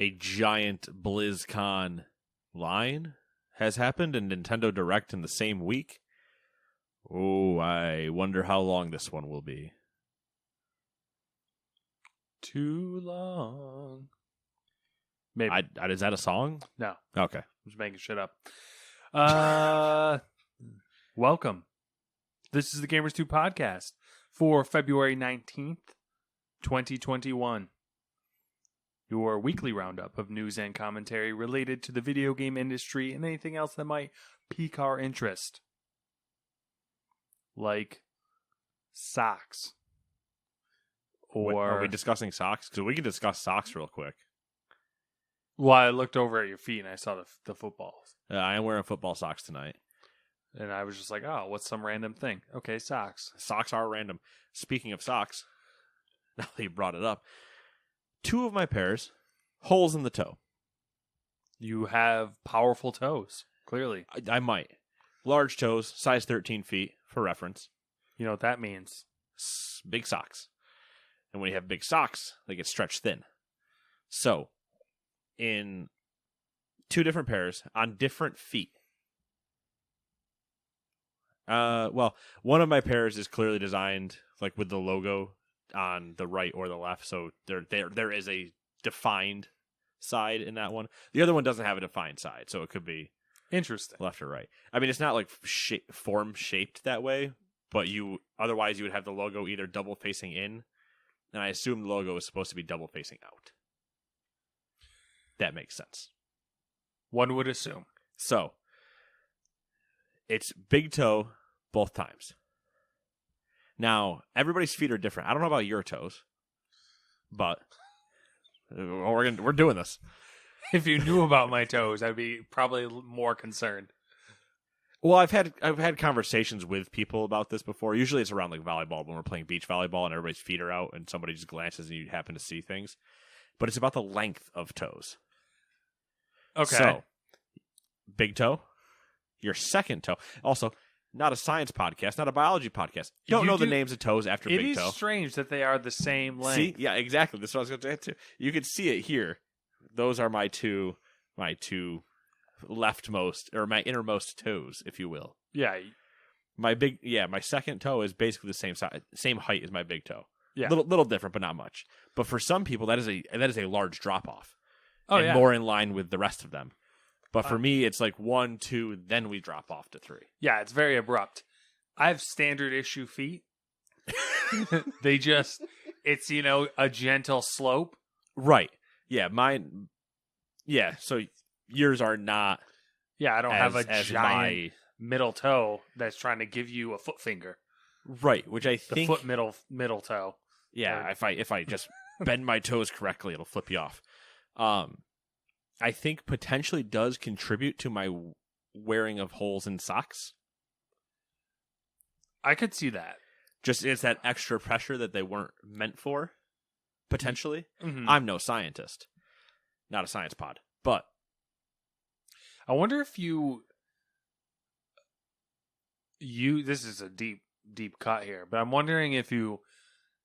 a giant BlizzCon line has happened and Nintendo Direct in the same week. Oh, I wonder how long this one will be. Too long. Maybe. Is that a song? No. Okay. I'm just making shit up. Welcome. This is the Gamers 2 podcast for February 19th, 2021. Your weekly roundup of news and commentary related to the video game industry and anything else that might pique our interest. Like socks. Or are we discussing socks? Because we can discuss socks real quick. Well, I looked over at your feet and I saw the footballs. I am wearing football socks tonight. And I was just like, oh, what's some random thing? Okay, socks. Socks are random. Speaking of socks, now that you brought it up, 2 of my pairs, holes in the toe. You have powerful toes, clearly. I might. Large toes, size 13 feet, for reference. You know what that means. Big socks. And when you have big socks, they get stretched thin. So, in 2 different pairs, on different feet. Well, one of my pairs is clearly designed like with the logo on the right or the left, so there is a defined side in that one. The other one doesn't have a defined side, so it could be interesting left or right. I mean, it's not like form shaped that way, but otherwise you would have the logo either double facing in, and I assume the logo is supposed to be double facing out. That makes sense. One would assume. So, it's big toe both times. Now, everybody's feet are different. I don't know about your toes, but we're doing this. If you knew about my toes, I'd be probably more concerned. Well, I've had conversations with people about this before. Usually it's around like volleyball when we're playing beach volleyball and everybody's feet are out and somebody just glances and you happen to see things. But it's about the length of toes. Okay. So, big toe, your second toe. Also, not a science podcast, not a biology podcast. Don't know the names of toes after big toe. It is strange that they are the same length. See? Yeah, exactly. That's what I was going to say too. You can see it here. Those are my two leftmost or my innermost toes, if you will. Yeah. My second toe is basically the same size, same height as my big toe. Yeah. Little different, but not much. But for some people, that is a large drop off. Oh, and yeah. more in line with the rest of them. But for me, it's like 1, 2, then we drop off to 3. Yeah, it's very abrupt. I have standard issue feet. It's, a gentle slope. Right. Yeah, mine. Yeah, so yours are not. Yeah, I don't have a giant middle toe that's trying to give you a foot finger. Right, which I think the foot middle toe. Yeah, if I just bend my toes correctly, it'll flip you off. I think potentially does contribute to my wearing of holes in socks. I could see that. Just it's that extra pressure that they weren't meant for, potentially. Mm-hmm. I'm no scientist. Not a science pod. But I wonder if you this is a deep cut here, but I'm wondering if you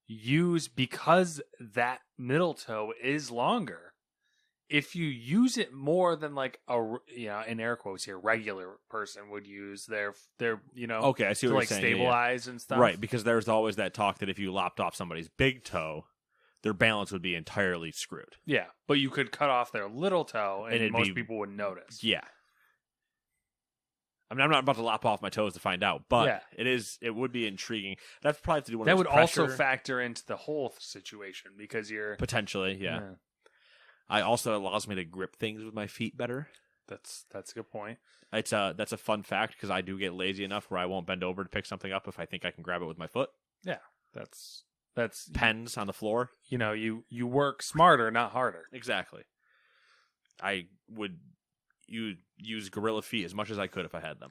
use, because that middle toe is longer, if you use it more than like in air quotes here, regular person would use their okay, I see what you're like saying. stabilize and stuff. Right, because there's always that talk that if you lopped off somebody's big toe, their balance would be entirely screwed. Yeah, but you could cut off their little toe and most people wouldn't notice. Yeah. I mean, I'm not about to lop off my toes to find out, but yeah. It would be intriguing. That's probably to do one that of would pressure. Also factor into the whole situation because you're potentially, yeah. I also allows me to grip things with my feet better. That's a good point. That's a fun fact because I do get lazy enough where I won't bend over to pick something up if I think I can grab it with my foot. Yeah, that's pens on the floor. You work smarter, not harder. Exactly. I would use gorilla feet as much as I could if I had them.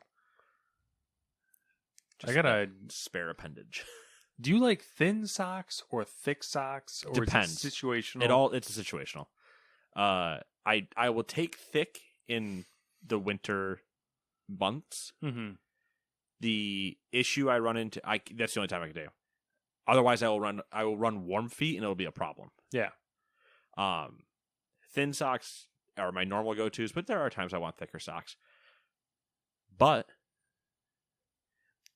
Just I got a spare appendage. Do you like thin socks or thick socks? Or depends. Is it situational? It's situational. I will take thick in the winter months. Mm-hmm. The issue I run into, that's the only time I can do. Otherwise, I will run warm feet, and it'll be a problem. Yeah. thin socks are my normal go-tos, but there are times I want thicker socks. But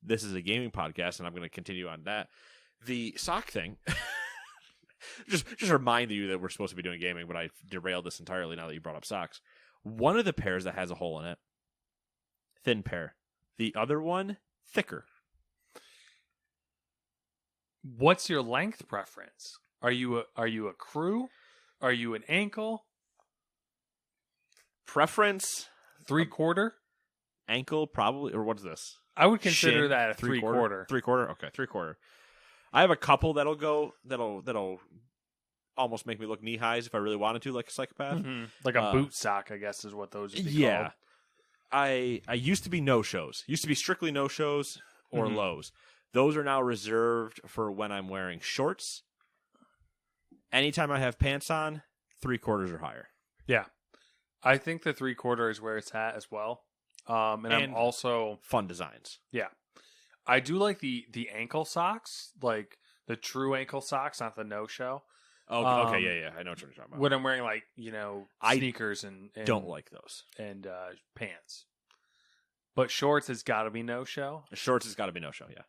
this is a gaming podcast, and I'm going to continue on that. The sock thing, just remind you that we're supposed to be doing gaming, but I derailed this entirely now that you brought up socks. One of the pairs that has a hole in it, thin pair. The other one, thicker. What's your length preference? Are you a crew? Are you an ankle? Preference? 3/4? Ankle, probably. Or what's this? I would consider Shin, that a 3/4. 3/4? Okay, 3/4. I have a couple that'll almost make me look knee highs if I really wanted to, like a psychopath. Mm-hmm. Like a boot sock, I guess, is what those would be yeah. called. I used to be no-shows. Used to be strictly no-shows or lows. Those are now reserved for when I'm wearing shorts. Anytime I have pants on, 3/4 or higher. Yeah. I think the 3/4 is where it's at as well. And I'm also... Fun designs. Yeah. I do like the ankle socks, like the true ankle socks, not the no-show. Oh, okay, yeah. I know what you're talking about. When I'm wearing, like, sneakers and don't like those. And pants. But shorts has got to be no-show. Shorts has got to be no-show, yeah.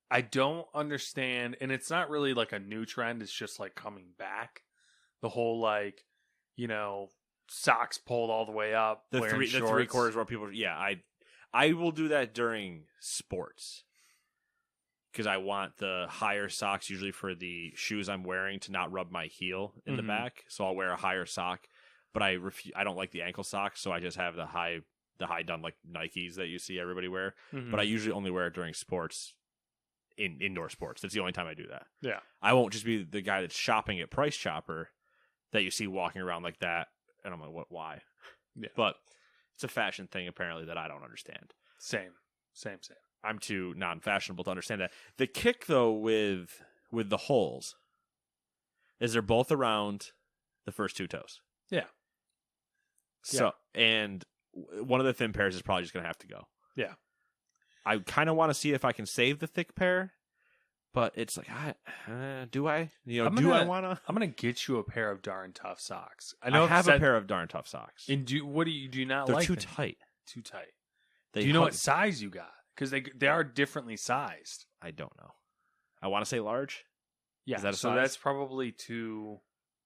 I don't understand, and it's not really like a new trend, it's just like coming back. The whole, like, socks pulled all the way up, the wearing shorts. 3/4 where people, I will do that during sports. Because I want the higher socks usually for the shoes I'm wearing to not rub my heel in the back. So I'll wear a higher sock, but I don't like the ankle socks, so I just have the high done like Nikes that you see everybody wear. But I usually only wear it during sports. In indoor sports. That's the only time I do that. Yeah. I won't just be the guy that's shopping at Price Chopper that you see walking around like that. And I'm like, what? Why? Yeah. But it's a fashion thing apparently that I don't understand. Same. I'm too non-fashionable to understand that. The kick though with the holes is they're both around the first two toes. Yeah. So and one of the thin pairs is probably just gonna have to go. Yeah. I kind of want to see if I can save the thick pair, but it's like, do I? I want to? I'm gonna get you a pair of darn tough socks. I have a pair of darn tough socks. And do you not They're like too them? tight. Too tight. Do you know what size you got? Because they are differently sized. I don't know. I want to say large. Yeah. Is that a so size? that's probably too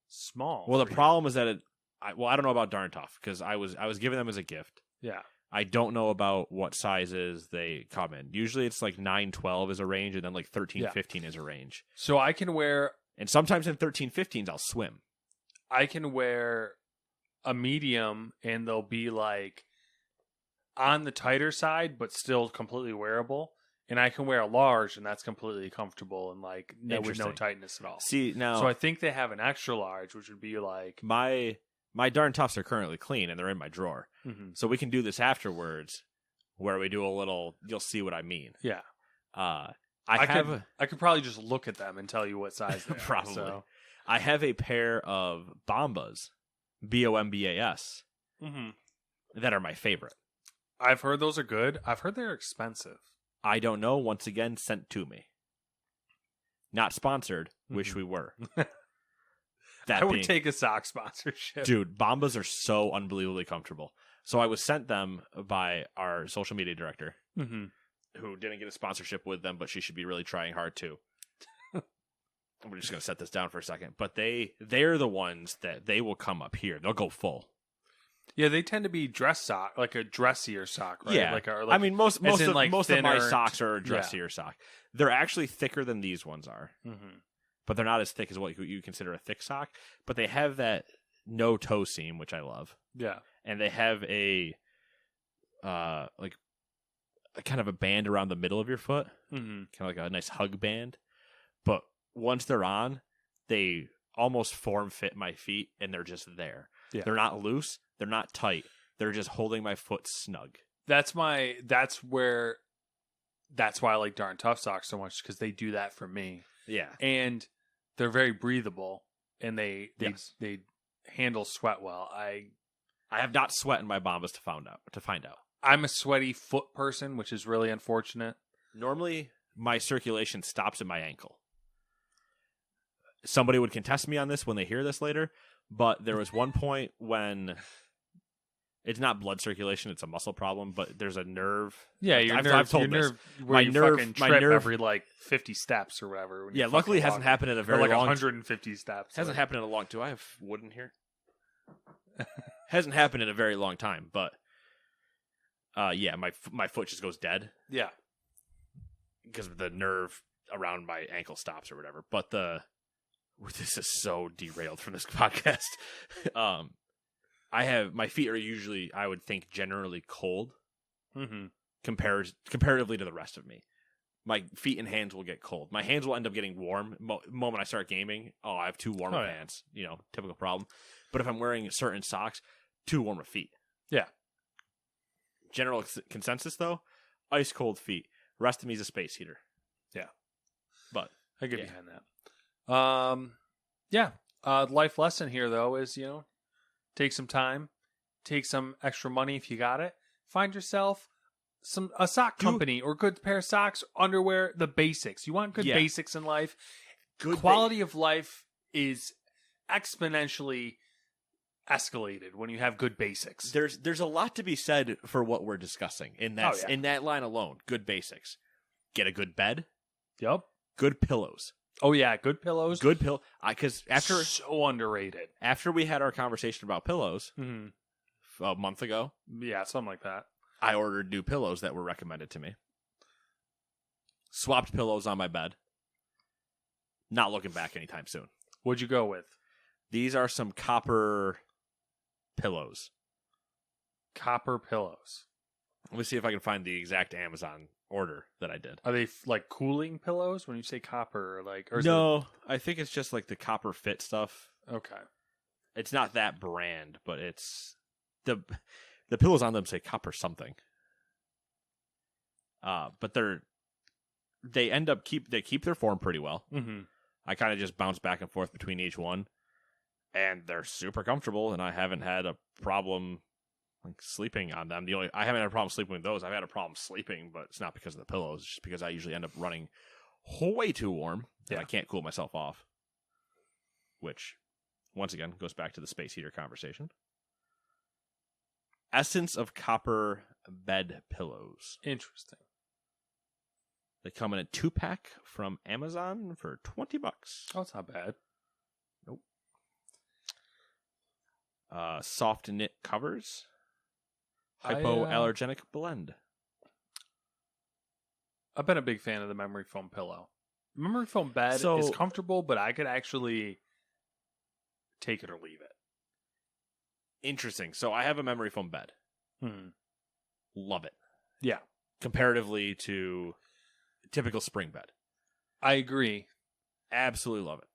small. Well, the problem is that I don't know about darn tough because I was giving them as a gift. Yeah. I don't know about what sizes they come in. Usually it's like 9-12 is a range, and then like 13-15 is a range. So I can wear... And sometimes in 13-15s, I'll swim. I can wear a medium, and they'll be like on the tighter side, but still completely wearable. And I can wear a large, and that's completely comfortable and like with no tightness at all. See, now... So I think they have an extra large, which would be like... My darn toughs are currently clean, and they're in my drawer. Mm-hmm. So we can do this afterwards, where we do a little. You'll see what I mean. Yeah. I could probably just look at them and tell you what size they are. Probably. So. I have a pair of Bombas, Bombas, that are my favorite. I've heard those are good. I've heard they're expensive. I don't know. Once again, sent to me. Not sponsored. Wish we were. I would take a sock sponsorship. Dude, Bombas are so unbelievably comfortable. So I was sent them by our social media director, who didn't get a sponsorship with them, but she should be really trying hard too. We're just going to set this down for a second. But they're the ones that they will come up here. They'll go full. Yeah, they tend to be dress sock, like a dressier sock, right? Yeah. I mean, most of my socks are a dressier sock. They're actually thicker than these ones are. Mm-hmm. But they're not as thick as what you consider a thick sock. But they have that no toe seam, which I love. Yeah. And they have a like a kind of a band around the middle of your foot. Kind of like a nice hug band. But once they're on, they almost form fit my feet, and they're just there. Yeah. They're not loose. They're not tight. They're just holding my foot snug. That's why I like darn tough socks so much, because they do that for me. Yeah. And they're very breathable, and they handle sweat well. I have not sweat in my Bombas to find out. I'm a sweaty foot person, which is really unfortunate. Normally, my circulation stops at my ankle. Somebody would contest me on this when they hear this later. But there was one point when it's not blood circulation; it's a muscle problem. But there's a nerve. Yeah, I've told this. Where you fucking trip nerve every like 50 steps or whatever. When Yeah, you're luckily it fucking hasn't walking. happened in a Or very like long. 150 steps. Hasn't happened in a long. Do I have wood in here? Hasn't happened in a very long time, but yeah, my foot just goes dead. Yeah, because the nerve around my ankle stops or whatever. But this is so derailed from this podcast. My feet are usually, I would think, generally cold comparatively to the rest of me. My feet and hands will get cold. My hands will end up getting warm moment I start gaming. Oh, I have too warm of hands. Typical problem. But if I'm wearing certain socks, too warm of feet. Yeah. General consensus though, ice cold feet. Rest of me is a space heater. Yeah. But I get behind that. Yeah. Life lesson here though is, take some time, take some extra money if you got it. Find yourself a sock company or good pair of socks, underwear, the basics. You want good basics in life. Good quality of life is exponentially escalated when you have good basics. There's a lot to be said for what we're discussing in that line alone. Good basics. Get a good bed. Yep. Good pillows. Oh yeah, good pillows. Good pillow. Because after so underrated. After we had our conversation about pillows a month ago, yeah, something like that, I ordered new pillows that were recommended to me. Swapped pillows on my bed. Not looking back anytime soon. What'd you go with? These are some copper pillows. Copper pillows. Let me see if I can find the exact Amazon order that I did. Are they like cooling pillows when you say copper? No, I think it's just like the copper fit stuff. Okay. It's not that brand, but it's the pillows on them say copper something. But they keep their form pretty well. Mm-hmm. I kind of just bounce back and forth between each one, and they're super comfortable, and I haven't had a problem sleeping on them. I haven't had a problem sleeping with those. I've had a problem sleeping, but it's not because of the pillows. It's just because I usually end up running way too warm and I can't cool myself off. Which, once again, goes back to the space heater conversation. Essence of Copper bed pillows. Interesting. They come in a 2-pack from Amazon for $20. Oh, it's not bad. Nope. Soft knit covers. Hypoallergenic blend. I've been a big fan of the memory foam pillow. Memory foam bed is comfortable, but I could actually take it or leave it. Interesting. So I have a memory foam bed. Love it. Yeah. Comparatively to typical spring bed. I agree. Absolutely love it.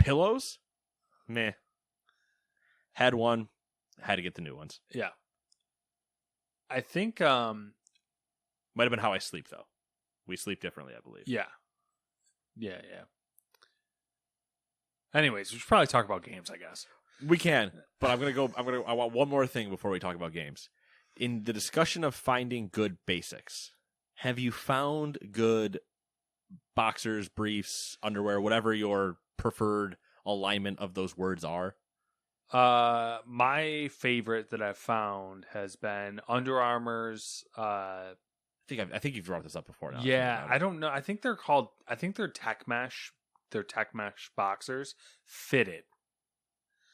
Pillows? Meh. Had one. Had to get the new ones. Yeah. I think might have been how I sleep though. We sleep differently, I believe. Yeah. Anyways, we should probably talk about games, I guess. We can, but I want one more thing before we talk about games. In the discussion of finding good basics, have you found good boxers, briefs, underwear, whatever your preferred alignment of those words are? My favorite that I've found has been Under Armour's. I think you've brought this up before now. Yeah, I don't know. I think they're Tech Mesh. They're Tech Mesh boxers, fitted.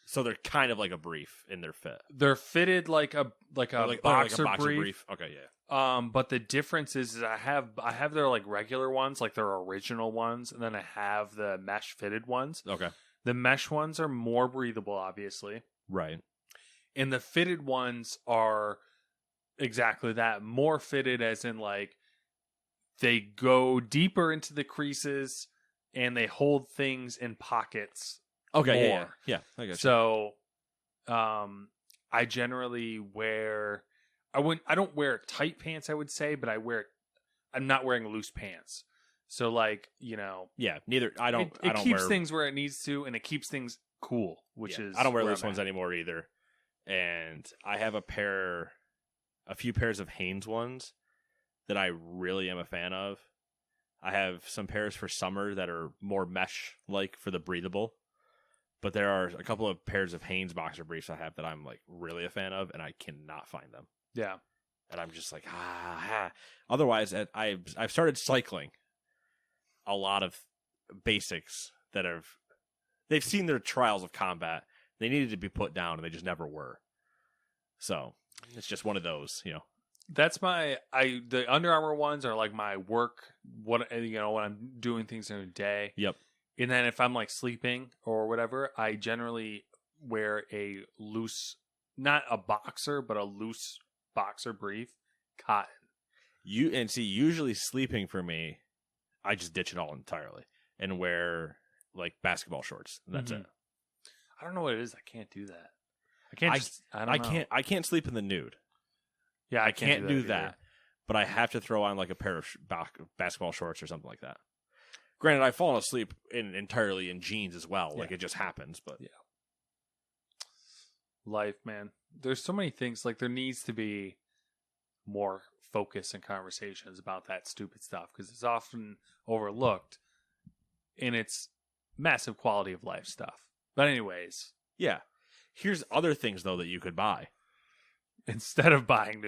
So they're kind of like a brief in their fit. They're fitted like a boxer brief. Okay, yeah. But the difference is I have their like regular ones, like their original ones, and then I have the mesh fitted ones. Okay. The mesh ones are more breathable, obviously. Right. And the fitted ones are exactly that. More fitted as in like they go deeper into the creases and they hold things in pockets. Okay, more. Yeah. I got you. So I generally wear I don't wear tight pants, I would say, but I'm not wearing loose pants. So like, yeah, neither I don't it I don't keeps wear, things where it needs to, and it keeps things cool, which is I don't wear where loose I'm ones at. anymore either. And I have a few pairs of Hanes ones that I really am a fan of. I have some pairs for summer that are more mesh like for the breathable. But there are a couple of pairs of Hanes boxer briefs I have that I'm like really a fan of, and I cannot find them. Yeah. And I'm just like, Otherwise, I've started cycling a lot of basics that they've seen their trials of combat. They needed to be put down, and they just never were. So it's just one of those, That's the Under Armour ones are like my work. When I'm doing things in a day. Yep. And then if I'm like sleeping or whatever, I generally wear a loose, not a boxer, but a loose boxer brief, cotton. Usually sleeping for me, I just ditch it all entirely and wear like basketball shorts. And that's it. I don't know what it is. I can't do that. I can't sleep in the nude. Yeah, I can't do that. But I have to throw on like a pair of basketball shorts or something like that. Granted, I've fallen asleep entirely in jeans as well. Yeah. Like it just happens. But yeah, life, man. There's so many things. Like there needs to be more focus and conversations about that stupid stuff because it's often overlooked in its massive quality of life stuff. But anyways, yeah. Here's other things though that you could buy instead of buying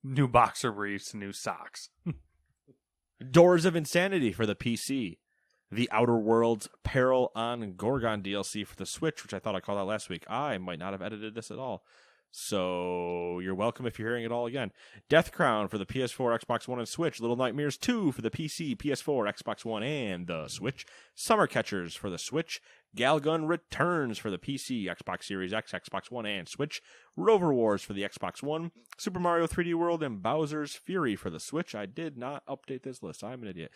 new boxer briefs and new socks. Doors of Insanity for the PC. The Outer Worlds Peril on Gorgon DLC for the Switch, which I thought I called out last week. I might not have edited this at all. So you're welcome if you're hearing it all again. Death Crown for the PS4, Xbox One, and Switch. Little Nightmares 2 for the PC, PS4, Xbox One, and the Switch. Summer Catchers for the Switch. Galgun Returns for the PC, Xbox Series X, Xbox One, and Switch. Rover Wars for the Xbox One. Super Mario 3D World and Bowser's Fury for the Switch. I did not update this list. I'm an idiot.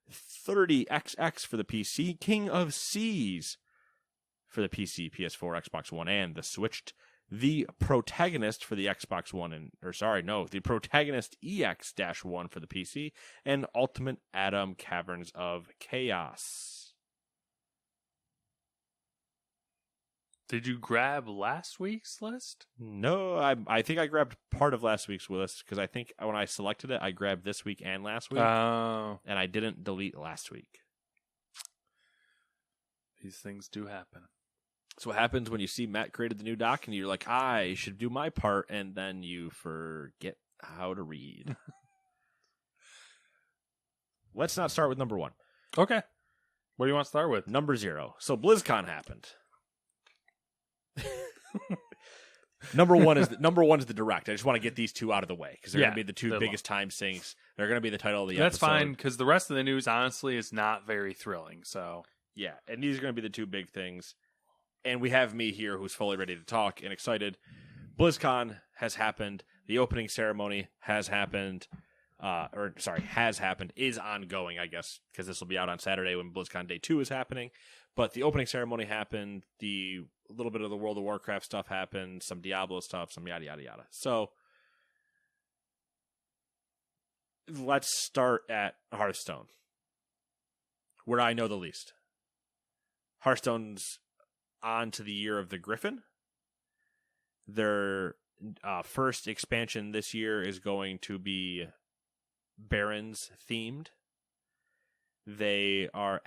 30XX for the PC. King of Seas for the PC, PS4, Xbox One, and the Switch. The Protagonist for the Xbox One, the Protagonist EX-1 for the PC, and Ultimate Atom Caverns of Chaos. Did you grab last week's list? No, I think I grabbed part of last week's list because I think when I selected it, I grabbed this week and last week. Oh. And I didn't delete last week. These things do happen. So what happens when you see Matt created the new doc and you're like, I should do my part, and then you forget how to read. Let's not start with number 1. Okay. What do you want to start with? Number 0. So BlizzCon happened. Number one is the direct. I just want to get these two out of the way because they're going to be the two biggest time sinks. They're going to be the title of the episode. That's fine because the rest of the news, honestly, is not very thrilling. So yeah, and these are going to be the two big things. And we have me here who's fully ready to talk and excited. BlizzCon has happened. The opening ceremony has happened. Has happened, is ongoing, I guess, because this will be out on Saturday when BlizzCon Day 2 is happening. But the opening ceremony happened, a little bit of the World of Warcraft stuff happened, some Diablo stuff, some yada, yada, yada. So, let's start at Hearthstone, where I know the least. Hearthstone's on to the Year of the Griffin. Their first expansion this year is going to be Barons themed. They are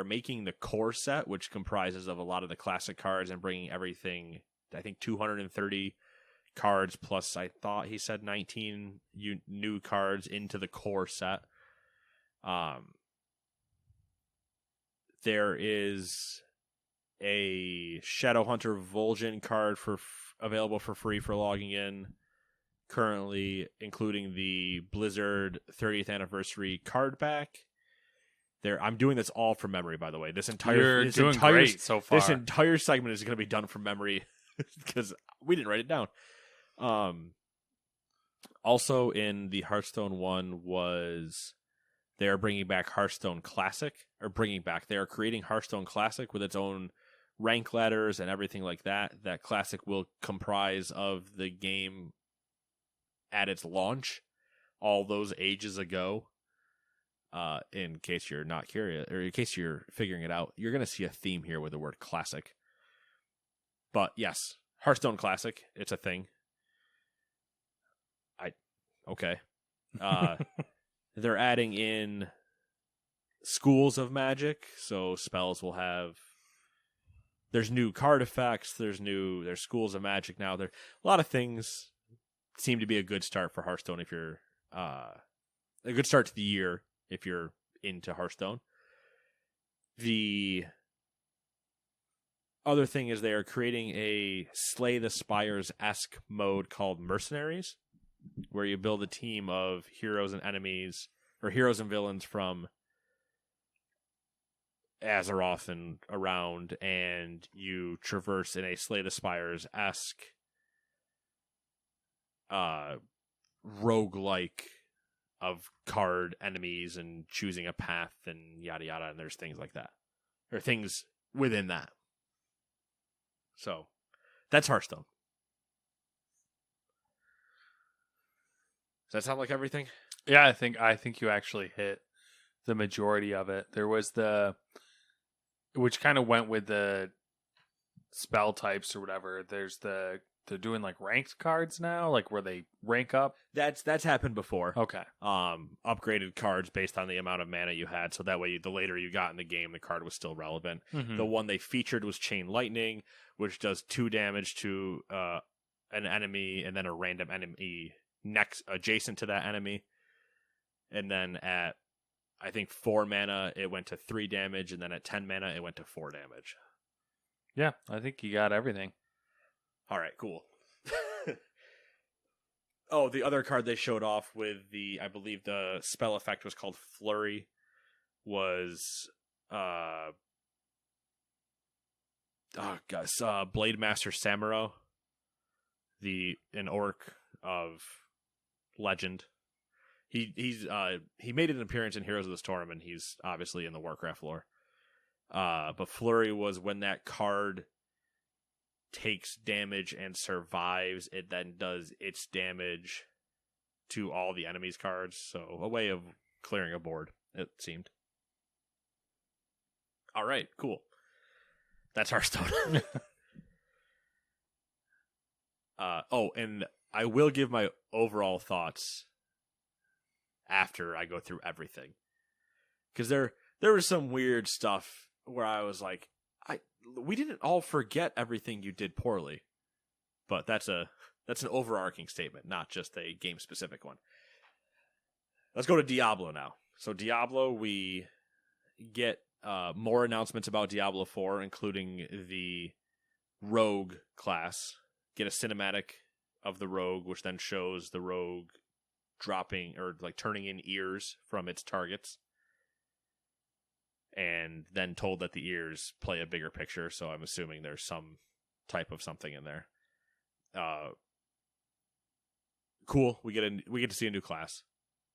making the core set, which comprises of a lot of the classic cards and bringing everything, I think 230 cards plus, I thought he said 19 new cards into the core set. There is a Shadowhunter Vol'jin card available for free for logging in currently, including the Blizzard 30th anniversary card back. I'm doing this all from memory, by the way. This entire great so far. This entire segment is going to be done from memory because we didn't write it down. Also in the Hearthstone one was they're bringing back Hearthstone Classic, they are creating Hearthstone Classic with its own rank ladders and everything like that. That Classic will comprise of the game at its launch, all those ages ago. In case you're not curious, or in case you're figuring it out, you're going to see a theme here with the word classic. But yes, Hearthstone Classic, it's a thing. Okay. They're adding in schools of magic, so spells will have there's new card effects. There's schools of magic now. There a lot of things seem to be a good start for Hearthstone if you're a good start to the year if you're into Hearthstone. The other thing is they are creating a Slay the Spires-esque mode called Mercenaries, where you build a team of heroes and enemies, or heroes and villains from Azeroth and around, and you traverse in a Slay the Spires-esque roguelike of card enemies and choosing a path and yada yada, and there's things like that. Or things within that. So, that's Hearthstone. Does that sound like everything? Yeah, I think you actually hit the majority of it. There was which kind of went with the spell types or whatever. They're doing like ranked cards now, like where they rank up. That's happened before. Okay. Upgraded cards based on the amount of mana you had, so that way the later you got in the game, the card was still relevant. Mm-hmm. The one they featured was Chain Lightning, which does 2 damage to an enemy and then a random enemy next adjacent to that enemy. And then at I think 4 mana it went to 3 damage, and then at 10 mana it went to 4 damage. Yeah, I think you got everything. All right, cool. Oh, the other card they showed off with I believe the spell effect was called Flurry, was Blade Master Samuro, an orc of legend. He made an appearance in Heroes of the Storm, and he's obviously in the Warcraft lore. But Flurry was when that card takes damage and survives, it then does its damage to all the enemy's cards. So a way of clearing a board, it seemed. All right, cool. That's Hearthstone. And I will give my overall thoughts after I go through everything. Because there was some weird stuff where I was like, we didn't all forget everything you did poorly. But that's an overarching statement, not just a game-specific one. Let's go to Diablo now. So Diablo, we get more announcements about Diablo 4, including the Rogue class. Get a cinematic of the Rogue, which then shows the Rogue dropping or like turning in ears from its targets. And then told that the ears play a bigger picture, so I'm assuming there's some type of something in there. Cool. We get to see a new class.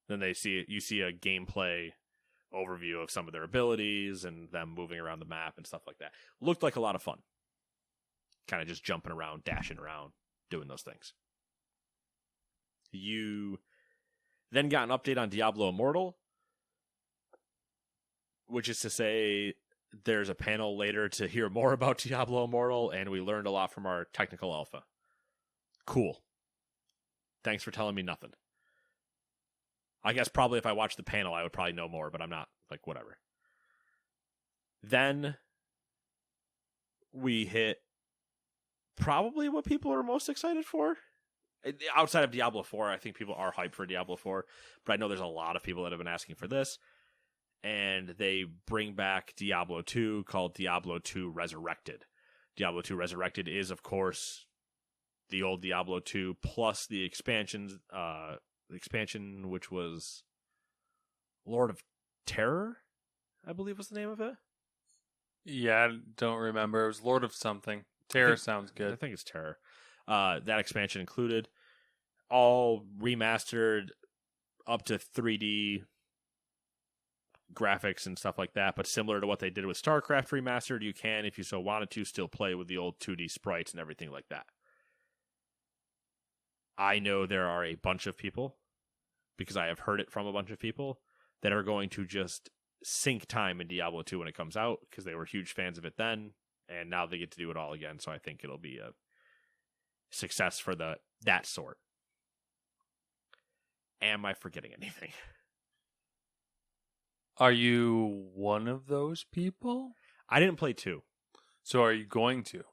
Then you see a gameplay overview of some of their abilities and them moving around the map and stuff like that. Looked like a lot of fun. Kind of just jumping around, dashing around, doing those things. You then got an update on Diablo Immortal, which is to say there's a panel later to hear more about Diablo Immortal, and we learned a lot from our technical alpha. Cool. Thanks for telling me nothing. I guess probably if I watched the panel, I would probably know more, but I'm not. Like, whatever. Then we hit probably what people are most excited for. Outside of Diablo 4, I think people are hyped for Diablo 4, but I know there's a lot of people that have been asking for this. And they bring back Diablo 2 called Diablo 2 Resurrected. Diablo 2 Resurrected is, of course, the old Diablo 2 plus the expansion, which was Lord of Terror, I believe was the name of it. Yeah, I don't remember. It was Lord of something. Terror sounds good. I think it's Terror. That expansion included all remastered up to 3D graphics and stuff like that, but similar to what they did with StarCraft Remastered, you can, if you so wanted to, still play with the old 2D sprites and everything like that. I know there are a bunch of people, because I have heard it from a bunch of people, that are going to just sink time in Diablo 2 when it comes out, because they were huge fans of it then, and now they get to do it all again, so I think it'll be a success for that sort. Am I forgetting anything? Are you one of those people? I didn't play 2. So are you going to?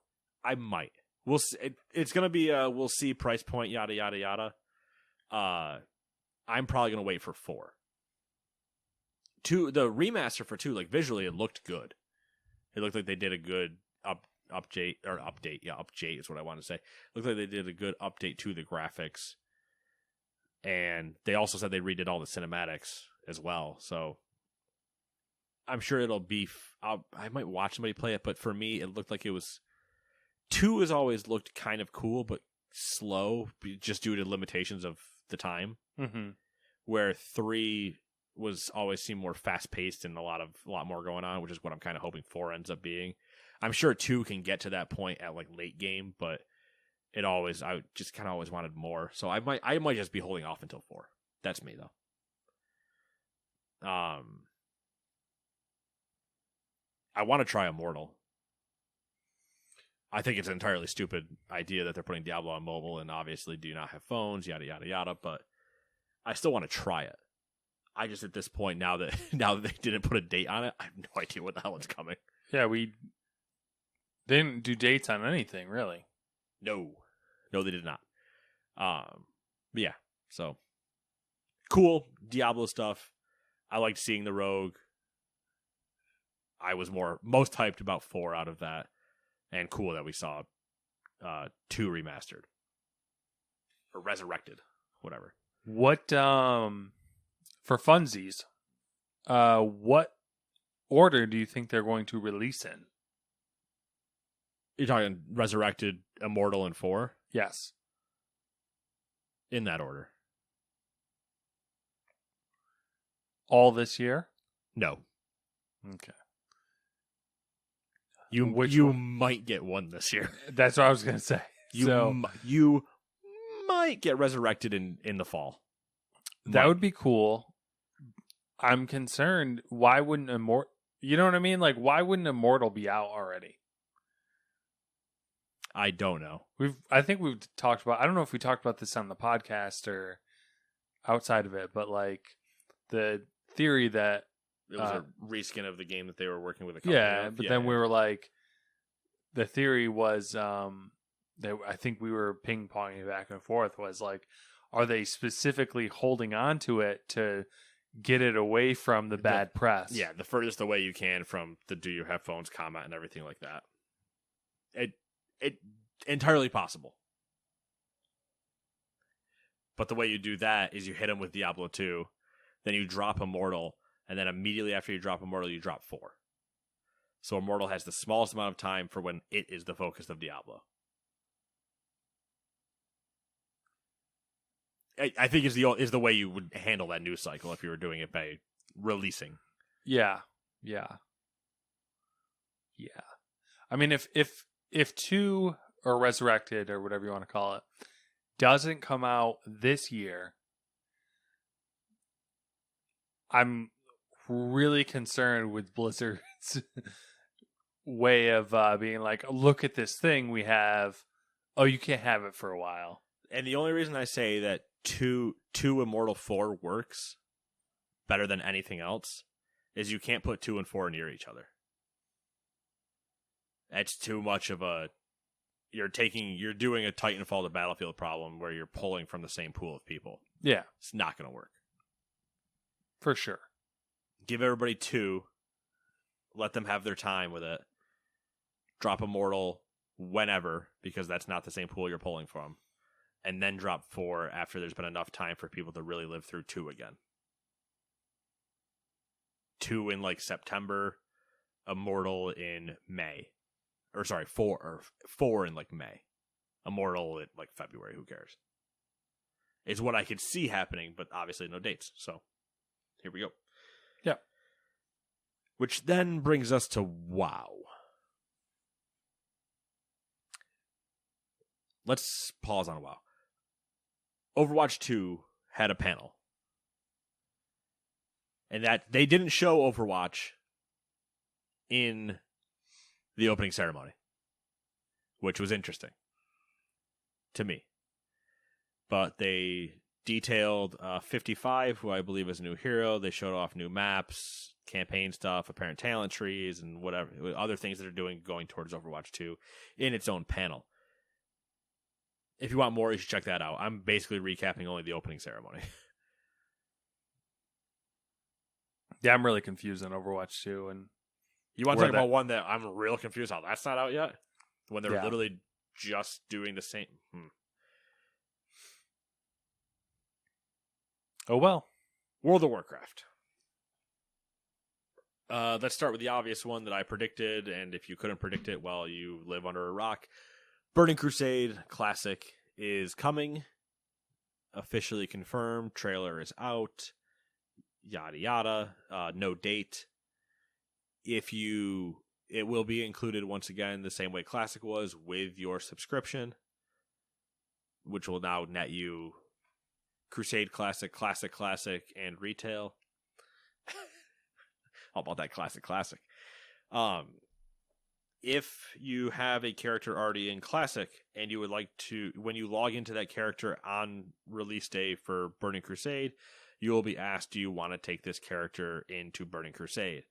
I might. We'll see. It's gonna be we'll see price point, yada yada yada. I'm probably gonna wait for 4. 2, the remaster for 2, like visually, it looked good. It looked like they did a good update. Yeah, update is what I want to say. It looked like they did a good update to the graphics, and they also said they redid all the cinematics as well. So I'm sure it'll be. I might watch somebody play it, but for me, it looked like it was. 2 has always looked kind of cool, but slow, just due to limitations of the time. Mm-hmm. Where 3 was always seemed more fast paced and a lot more going on, which is what I'm kind of hoping 4 ends up being. I'm sure 2 can get to that point at like late game, but I just kind of always wanted more. So I might just be holding off until 4. That's me though. I want to try Immortal. I think it's an entirely stupid idea that they're putting Diablo on mobile and obviously do not have phones, yada yada yada, but I still want to try it. I just at this point now that they didn't put a date on it, I have no idea what the hell is coming. Yeah, they didn't do dates on anything, really. No, they did not. But yeah, so cool Diablo stuff. I liked seeing the Rogue. I was most hyped about 4 out of that, and cool that we saw 2 remastered or resurrected, whatever. What for funsies? What order do you think they're going to release in? You're talking Resurrected, Immortal, and 4? Yes. In that order. All this year? No. Okay. You might get one this year. That's what I was going to say. You might get Resurrected in the fall. That would be cool. I'm concerned. Why wouldn't Immortal? You know what I mean? Like, why wouldn't Immortal be out already? I don't know. I think we've talked about. I don't know if we talked about this on the podcast or outside of it, but like the theory that it was a reskin of the game that they were working with a company. Yeah, but then we were like, the theory was that I think we were ping ponging back and forth was like, are they specifically holding on to it to get it away from the bad press? Yeah, the furthest away you can from the "do you have phones" comment and everything like that. It entirely possible. But the way you do that is you hit them with Diablo 2, then you drop Immortal, and then immediately after you drop Immortal, you drop 4. So Immortal has the smallest amount of time for when it is the focus of Diablo. I think is the way you would handle that news cycle if you were doing it by releasing. Yeah. I mean, if 2 or Resurrected or whatever you want to call it doesn't come out this year, I'm really concerned with Blizzard's way of being like, look at this thing we have. Oh, you can't have it for a while. And the only reason I say that 2 Immortal 4 works better than anything else is you can't put 2 and 4 near each other. That's too much of a... You're doing a Titanfall to Battlefield problem where you're pulling from the same pool of people. Yeah. It's not going to work. For sure. Give everybody 2. Let them have their time with it. Drop Immortal whenever, because that's not the same pool you're pulling from. And then drop 4 after there's been enough time for people to really live through 2 again. 2 in like September, Immortal in May. Or sorry, 4 in like May. Immortal in like February, who cares? It's what I could see happening, but obviously no dates. So here we go. Yeah. Which then brings us to WoW. Let's pause on WoW. Overwatch 2 had a panel. And that they didn't show Overwatch in the opening ceremony, which was interesting to me. But they detailed 55, who I believe is a new hero. They showed off new maps, campaign stuff, apparent talent trees, and whatever other things that are going towards Overwatch 2 in its own panel. If you want more, you should check that out. I'm basically recapping only the opening ceremony. Yeah, I'm really confused on Overwatch 2. And You want to talk about one that I'm real confused how that's not out yet? When they're Yeah. literally just doing the same. Oh, well. World of Warcraft. Let's start with the obvious one that I predicted, and if you couldn't predict it, well, you live under a rock. Burning Crusade Classic is coming. Officially confirmed. Trailer is out. Yada yada. No date. It will be included once again the same way Classic was with your subscription, which will now net you Crusade Classic, Classic, and retail. How about that Classic? If you have a character already in Classic and you would like to, when you log into that character on release day for Burning Crusade, you will be asked, do you want to take this character into Burning Crusade?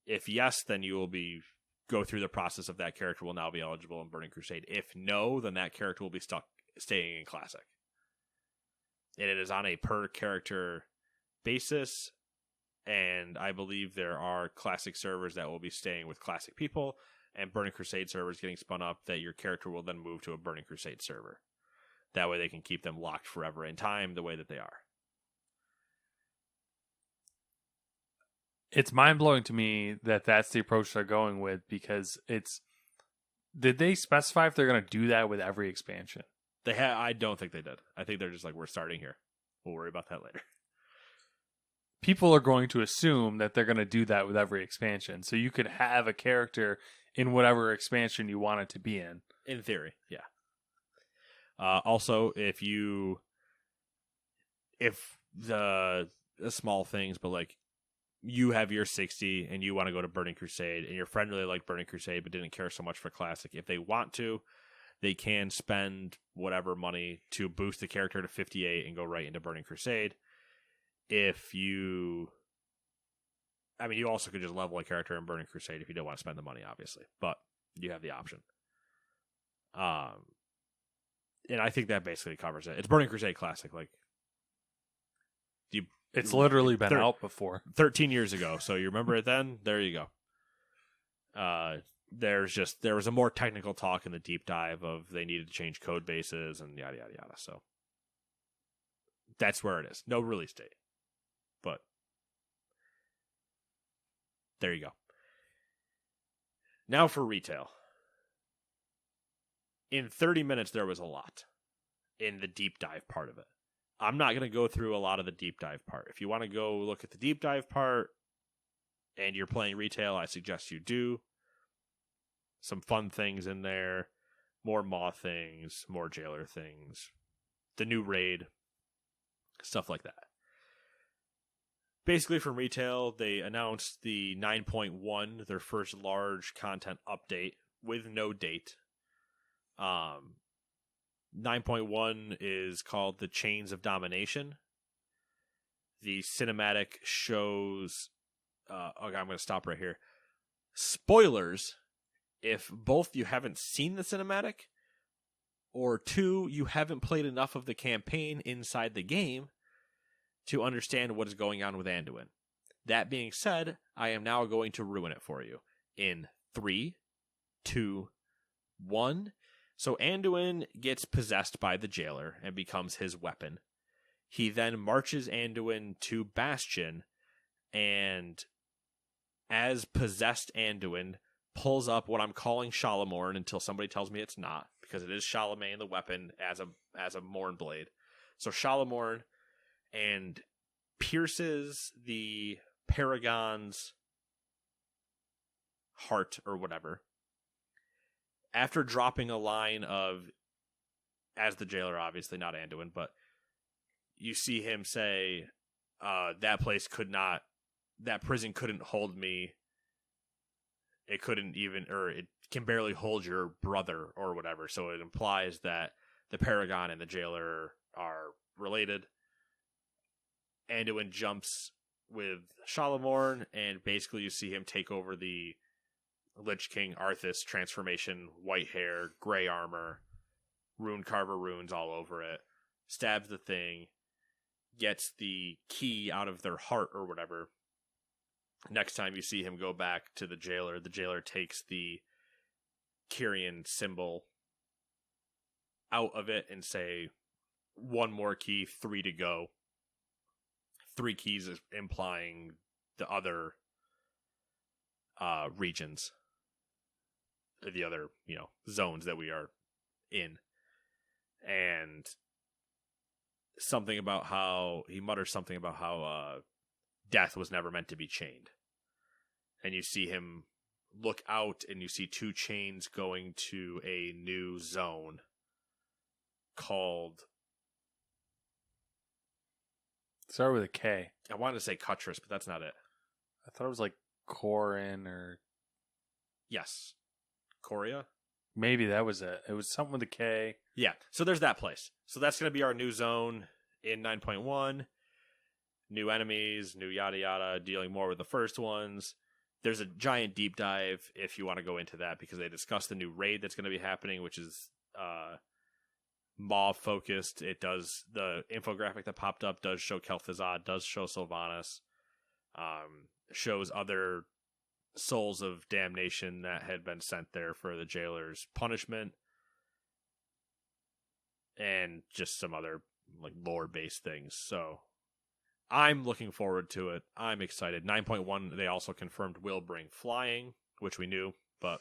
If yes, then you will go through the process of that character will now be eligible in Burning Crusade. If no, then that character will be staying in Classic. And it is on a per character basis. And I believe there are Classic servers that will be staying with Classic people, and Burning Crusade servers getting spun up that your character will then move to a Burning Crusade server. That way they can keep them locked forever in time the way that they are. It's mind-blowing to me that that's the approach they're going with, because did they specify if they're going to do that with every expansion? I don't think they did. I think they're just like, we're starting here. We'll worry about that later. People are going to assume that they're going to do that with every expansion. So you could have a character in whatever expansion you want it to be in. In theory, yeah. Also, if the small things, but like you have your 60 and you want to go to Burning Crusade and your friend really liked Burning Crusade but didn't care so much for Classic, if they want to, they can spend whatever money to boost the character to 58 and go right into Burning Crusade. You also could just level a character in Burning Crusade if you don't want to spend the money, obviously, but you have the option. And I think that basically covers it. It's Burning Crusade Classic. Like, it's literally been out before 13 years ago. So you remember it then? There you go. There was a more technical talk in the deep dive of they needed to change code bases and yada yada yada. So that's where it is. No release date. But there you go. Now for retail. In 30 minutes, there was a lot in the deep dive part of it. I'm not going to go through a lot of the deep dive part. If you want to go look at the deep dive part and you're playing retail, I suggest you do. Some fun things in there. More Maw things, more Jailer things. The new raid. Stuff like that. Basically, from retail, they announced the 9.1, their first large content update with no date. 9.1 is called the Chains of Domination. The cinematic shows... okay, I'm going to stop right here. Spoilers, if both you haven't seen the cinematic, or two, you haven't played enough of the campaign inside the game to understand what is going on with Anduin. That being said, I am now going to ruin it for you. In 3, 2, 1... So Anduin gets possessed by the Jailer and becomes his weapon. He then marches Anduin to Bastion, and as possessed Anduin pulls up what I'm calling Shalamorn until somebody tells me it's not, because it is Charlemagne the weapon as a Morn blade. So Shalamorn and pierces the Paragon's heart or whatever. After dropping a line of, as the Jailer, obviously not Anduin, but you see him say, that prison couldn't hold me. It couldn't even, or it can barely hold your brother or whatever. So it implies that the Paragon and the Jailer are related. Anduin jumps with Shalimorn, and basically you see him take over the Lich King Arthas transformation, white hair, gray armor, rune carver runes all over it, stabs the thing, gets the key out of their heart or whatever. Next time you see him go back to the jailer takes the Kyrian symbol out of it and say, 1 more key, 3 to go. 3 keys is implying the other regions, the other, zones that we are in. And something about how he mutters something about how death was never meant to be chained. And you see him look out and you see 2 chains going to a new zone called, Start with a K. I wanted to say Cuttress, but that's not it. I thought it was like Corin or... Yes. Coria? Maybe that was it. It was something with a K. Yeah, so there's that place. So that's going to be our new zone in 9.1. New enemies, new yada yada, dealing more with the first ones. There's a giant deep dive if you want to go into that, because they discuss the new raid that's going to be happening, which is Maw focused. It does, the infographic that popped up does show Kel'Thuzad, does show Sylvanas, shows other souls of damnation that had been sent there for the jailer's punishment, and just some other like lore based things. So I'm looking forward to it. I'm excited. 9.1 they also confirmed will bring flying, which we knew, but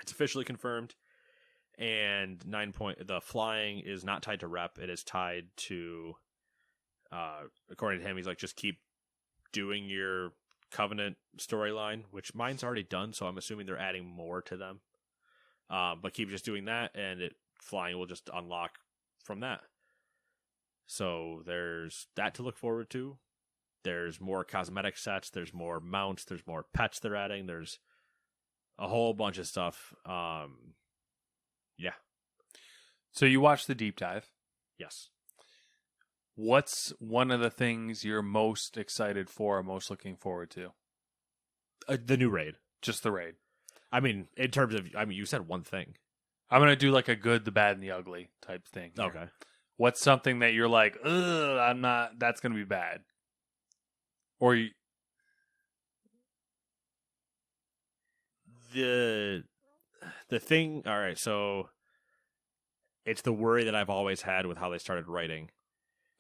it's officially confirmed. And the flying is not tied to rep. It is tied to, according to him, he's like, just keep doing your Covenant storyline, which mine's already done, so I'm assuming they're adding more to them. But keep just doing that, and flying will just unlock from that. So there's that to look forward to. There's more cosmetic sets. There's more mounts. There's more pets they're adding. There's a whole bunch of stuff. Yeah. So you watched the deep dive. Yes. What's one of the things you're most excited for or most looking forward to? The new raid. Just the raid. I mean, in terms of, you said one thing. I'm going to do like a good, the bad, and the ugly type thing here. Okay. What's something that you're like, ugh, that's going to be bad? Or you... The thing, all right, so it's the worry that I've always had with how they started writing.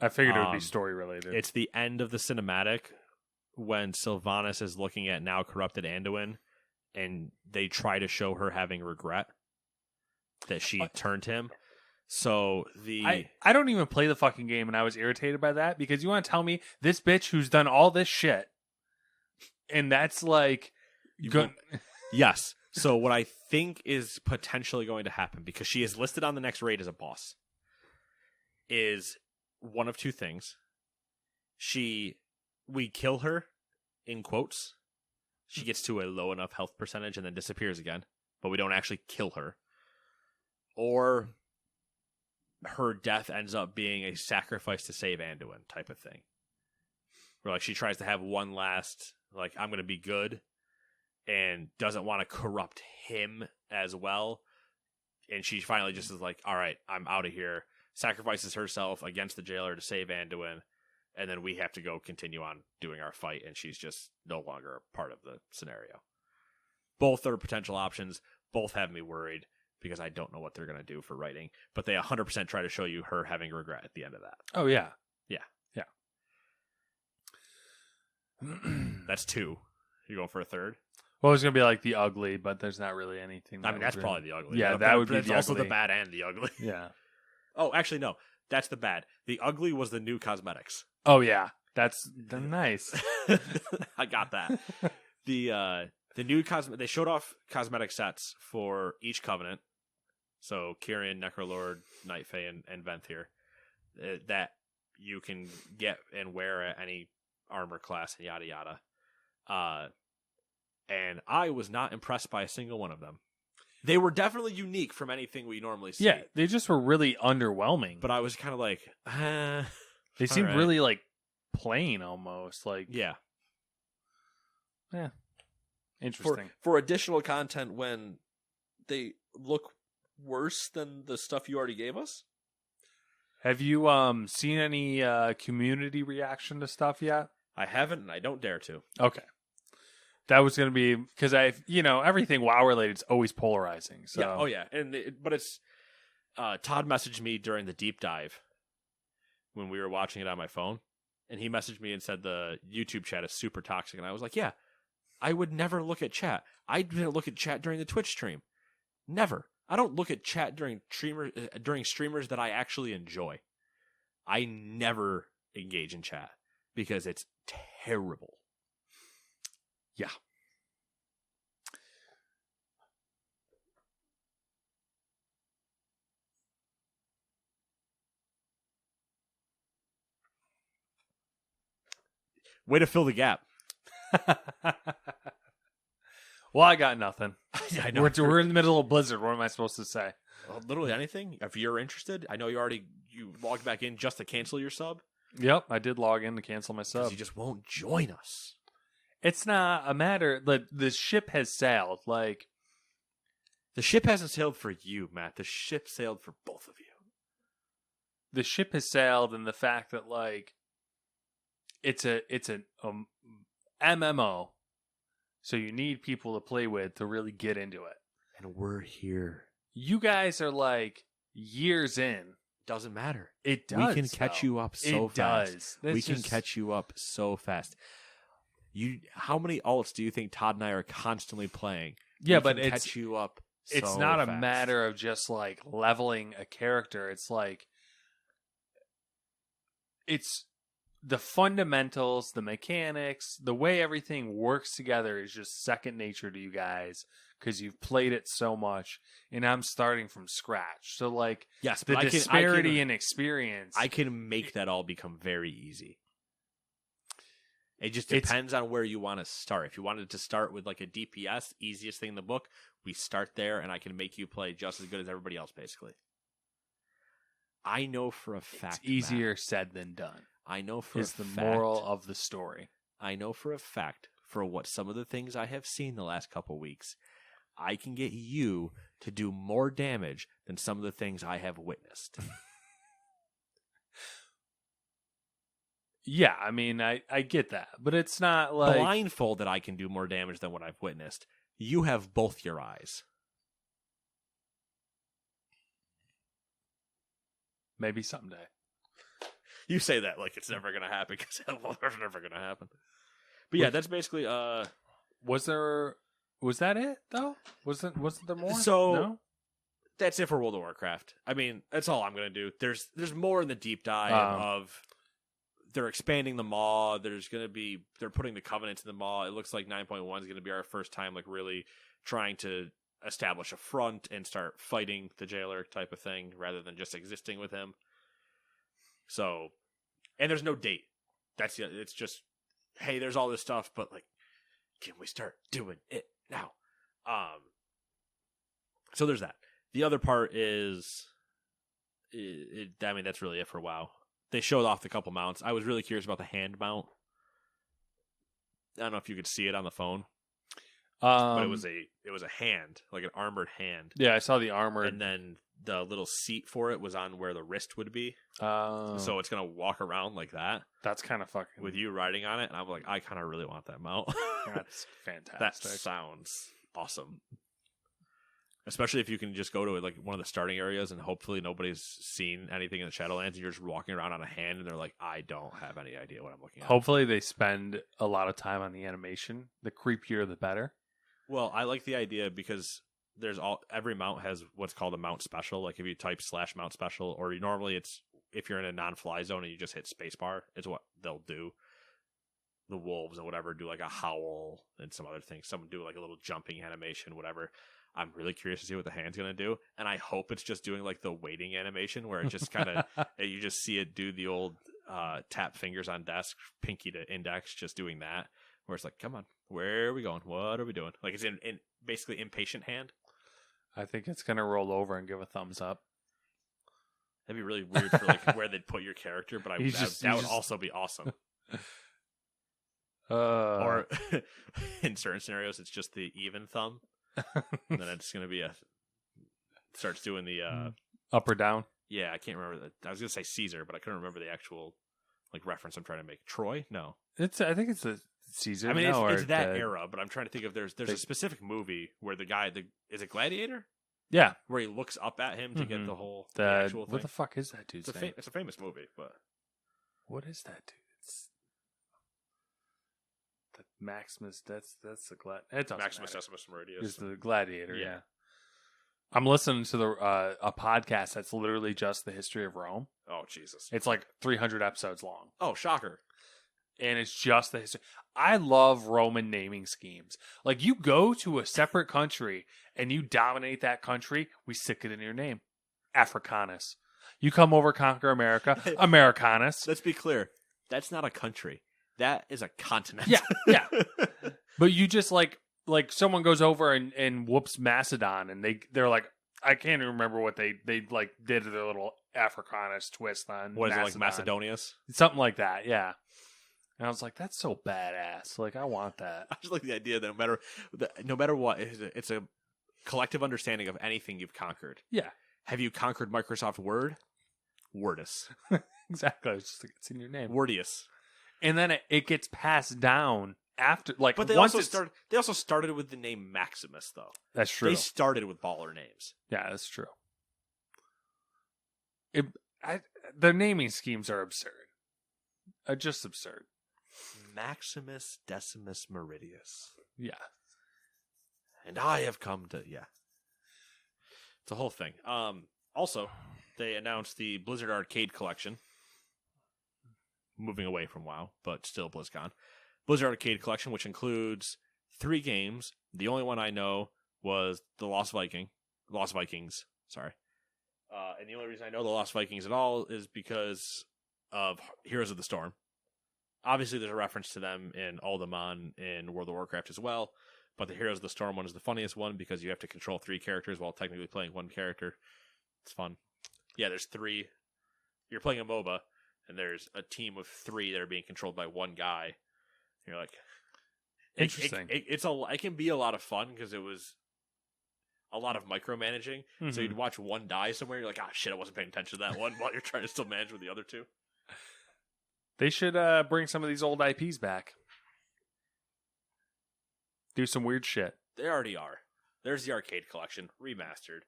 I figured it would be story related. It's the end of the cinematic when Sylvanas is looking at now corrupted Anduin, and they try to show her having regret that she turned him. So I don't even play the fucking game, and I was irritated by that, because you want to tell me this bitch who's done all this shit, and that's like... Yes. So what I think is potentially going to happen, because she is listed on the next raid as a boss, is one of 2 things. We kill her, in quotes. She gets to a low enough health percentage and then disappears again, but we don't actually kill her. Or her death ends up being a sacrifice to save Anduin type of thing. Where like she tries to have one last, like, I'm going to be good, and doesn't want to corrupt him as well. And she finally just is like, all right, I'm out of here. Sacrifices herself against the jailer to save Anduin. And then we have to go continue on doing our fight. And she's just no longer a part of the scenario. Both are potential options. Both have me worried because I don't know what they're going to do for writing. But they 100% try to show you her having regret at the end of that. Oh, yeah. Yeah. Yeah. That's 2. You going for a third? Well, it's going to be like the ugly, but there's not really anything. I mean, that's probably the ugly. Yeah, that would be the also ugly. the bad and the ugly. Yeah. Oh, actually, no. That's the bad. The ugly was the new cosmetics. Oh, yeah. They're nice. I got that. The new cosmetic, they showed off cosmetic sets for each covenant. So Kyrian, Necrolord, Night Fae, and Venthir, that you can get and wear at any armor class and yada yada. And I was not impressed by a single one of them. They were definitely unique from anything we normally see. Yeah, they just were really underwhelming. But I was kind of like, They seemed right. really like plain almost. Like yeah. Interesting. For additional content when they look worse than the stuff you already gave us. Have you seen any community reaction to stuff yet? I haven't, and I don't dare to. Okay. That was going to be because everything WoW related is always polarizing. So. Yeah. Oh yeah. But it's Todd messaged me during the deep dive when we were watching it on my phone, and he messaged me and said the YouTube chat is super toxic, and I was like, yeah, I would never look at chat. I didn't look at chat during the Twitch stream. Never. I don't look at chat during streamers that I actually enjoy. I never engage in chat because it's terrible. Yeah. Way to fill the gap. Well, I got nothing. I know. We're in the middle of Blizzard. What am I supposed to say? Literally anything. If you're interested, I know you logged back in just to cancel your sub. Yep, I did log in to cancel my sub. You just won't join us. It's not a matter that the ship has sailed. Like the ship hasn't sailed for you, Matt. The ship sailed for both of you. The ship has sailed, and the fact that like it's an MMO. So you need people to play with to really get into it. And we're here. You guys are like years in. Doesn't matter. It does. We can catch you up so fast. It does. We can catch you up so fast. How many alts do you think Todd and I are constantly playing? Yeah, but it's catch you up. It's not a matter of just like leveling a character. It's like it's the fundamentals, the mechanics, the way everything works together is just second nature to you guys because you've played it so much, and I'm starting from scratch. So, like, yes, the disparity in experience. I can make that all become very easy. It just depends on where you want to start. If you wanted to start with, like, a DPS, easiest thing in the book, we start there, and I can make you play just as good as everybody else, basically. I know for a fact. It's easier said than done. I know for a fact. Is the moral of the story. I know for a fact, for what some of the things I have seen the last couple weeks, I can get you to do more damage than some of the things I have witnessed. Yeah, I mean, I get that. But it's not like... Blindfolded, I can do more damage than what I've witnessed. You have both your eyes. Maybe someday. You say that like it's never going to happen because it's never going to happen. But yeah, that's basically... Was that it, though? Wasn't there more? So, no? That's it for World of Warcraft. I mean, that's all I'm going to do. There's more in the deep dive of... They're expanding the Maw. They're putting the Covenant in the Maw. It looks like 9.1 is going to be our first time like really trying to establish a front and start fighting the jailer type of thing rather than just existing with him. So, and there's no date. It's just, hey, there's all this stuff, but like, can we start doing it now? So there's that. The other part is, I mean, that's really it for WoW. They showed off the couple mounts. I was really curious about the hand mount. I don't know if you could see it on the phone, but it was a hand, like an armored hand. Yeah, I saw the armored, and then the little seat for it was on where the wrist would be. So it's gonna walk around like that. That's kind of fucking with you riding on it, and I'm like, I kind of really want that mount. That's fantastic. That sounds awesome. Especially if you can just go to like one of the starting areas and hopefully nobody's seen anything in the Shadowlands and you're just walking around on a hand and they're like, I don't have any idea what I'm looking at. Hopefully they spend a lot of time on the animation. The creepier, the better. Well, I like the idea because every mount has what's called a mount special. Like if you type /mount special, or normally it's if you're in a non-fly zone and you just hit spacebar, it's what they'll do. The wolves and whatever do like a howl and some other things. Some do like a little jumping animation, whatever. I'm really curious to see what the hand's going to do. And I hope it's just doing like the waiting animation where it just kind of, you just see it do the old tap fingers on desk, pinky to index, just doing that. Where it's like, come on, where are we going? What are we doing? Like it's in basically impatient hand. I think it's going to roll over and give a thumbs up. That'd be really weird for like where they'd put your character, but that would also be awesome. Or in certain scenarios, it's just the even thumb. And then it's going to be starts doing the up or down. Yeah, I can't remember. I was going to say Caesar, but I couldn't remember the actual like reference I'm trying to make. Troy? No. I think it's a Caesar. I mean, it's that era, but I'm trying to think of there's a specific movie where the guy, is it Gladiator? Yeah. Where he looks up at him to get the actual thing. What the fuck is that dude's name? It's a famous movie, but... What is that dude? It's... The Maximus, that's the Maximus Decimus Meridius. It's the Gladiator, yeah. I'm listening to a podcast that's literally just the history of Rome. Oh, Jesus. It's like 300 episodes long. Oh, shocker. And it's just the history. I love Roman naming schemes. Like, you go to a separate country and you dominate that country, we stick it in your name. Africanus. You come over, conquer America, Americanus. Let's be clear. That's not a country. That is a continent. Yeah. But you just like someone goes over and whoops Macedon, and they're like, I can't even remember what they like did their little Africanus twist on. What is it, like Macedonius? Something like that, yeah. And I was like, that's so badass. Like, I want that. I just like the idea that no matter what, it's a collective understanding of anything you've conquered. Yeah. Have you conquered Microsoft Word? Wordus. Exactly. It's just like, it's in your name. Wordius. And then it gets passed down after, like, but they also started with the name Maximus, though. That's true. They started with baller names. Yeah, that's true. Their naming schemes are absurd. Just absurd. Maximus Decimus Meridius. Yeah. And I have come to... Yeah. It's a whole thing. Also, they announced the Blizzard Arcade Collection. Moving away from WoW, but still BlizzCon. Blizzard Arcade Collection, which includes 3 games. The only one I know was the Lost Vikings. Sorry. And the only reason I know the Lost Vikings at all is because of Heroes of the Storm. Obviously, there's a reference to them in Alderaan in World of Warcraft as well, but the Heroes of the Storm one is the funniest one because you have to control 3 characters while technically playing 1 character. It's fun. Yeah, there's 3. You're playing a MOBA, and there's a team of 3 that are being controlled by 1 guy. You're like... Interesting. It can be a lot of fun because it was a lot of micromanaging. Mm-hmm. So you'd watch one die somewhere, you're like, shit, I wasn't paying attention to that one while you're trying to still manage with the other 2. They should bring some of these old IPs back. Do some weird shit. They already are. There's the arcade collection, remastered.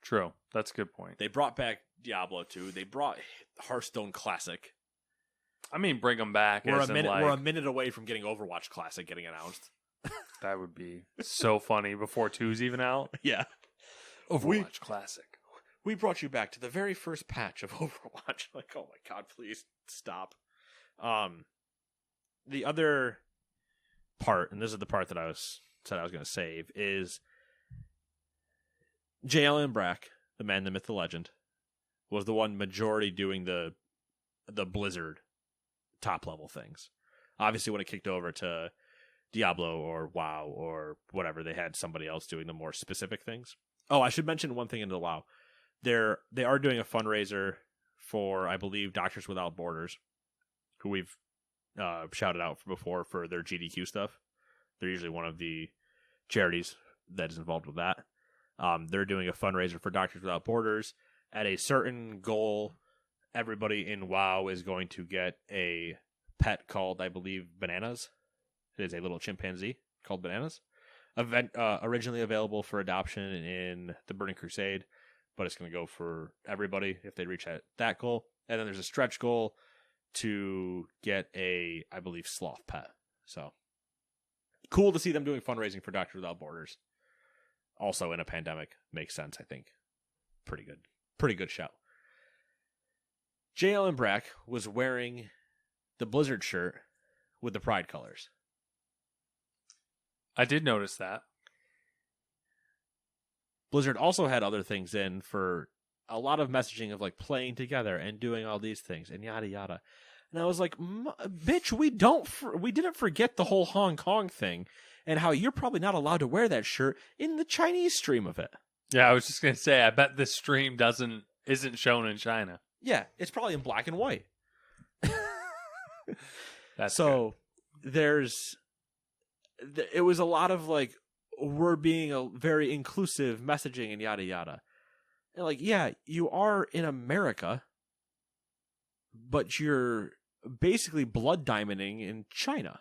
True. That's a good point. They brought back Diablo 2. They brought Hearthstone Classic. I mean, bring them back. We're a minute away from getting Overwatch Classic getting announced. That would be so funny before 2's even out. Yeah. Overwatch Classic. We brought you back to the very first patch of Overwatch. Like, oh my god, please stop. The other part, and this is the part that I said I was going to save, is J. Allen Brack, the man, the myth, the legend, was the one majority doing the Blizzard top level things. Obviously, when it kicked over to Diablo or WoW or whatever, they had somebody else doing the more specific things. Oh, I should mention one thing into WoW. They are doing a fundraiser for, I believe, Doctors Without Borders, who we've shouted out before for their GDQ stuff. They're usually one of the charities that is involved with that. They're doing a fundraiser for Doctors Without Borders. At a certain goal, everybody in WoW is going to get a pet called, I believe, Bananas. It is a little chimpanzee called Bananas. Originally available for adoption in the Burning Crusade, but it's going to go for everybody if they reach that goal. And then there's a stretch goal to get a, I believe, sloth pet. So cool to see them doing fundraising for Doctors Without Borders. Also in a pandemic. Makes sense, I think. Pretty good show. J. Allen Brack was wearing the Blizzard shirt with the Pride colors. I did notice that. Blizzard also had other things in for a lot of messaging of like playing together and doing all these things and yada yada. And I was like, bitch, we didn't forget the whole Hong Kong thing and how you're probably not allowed to wear that shirt in the Chinese stream of it. Yeah, I was just gonna say, I bet this stream isn't shown in China. Yeah, it's probably in black and white. That's so it was a lot of like, we're being a very inclusive messaging and yada yada. And like, yeah, you are in America, but you're basically blood diamonding in China.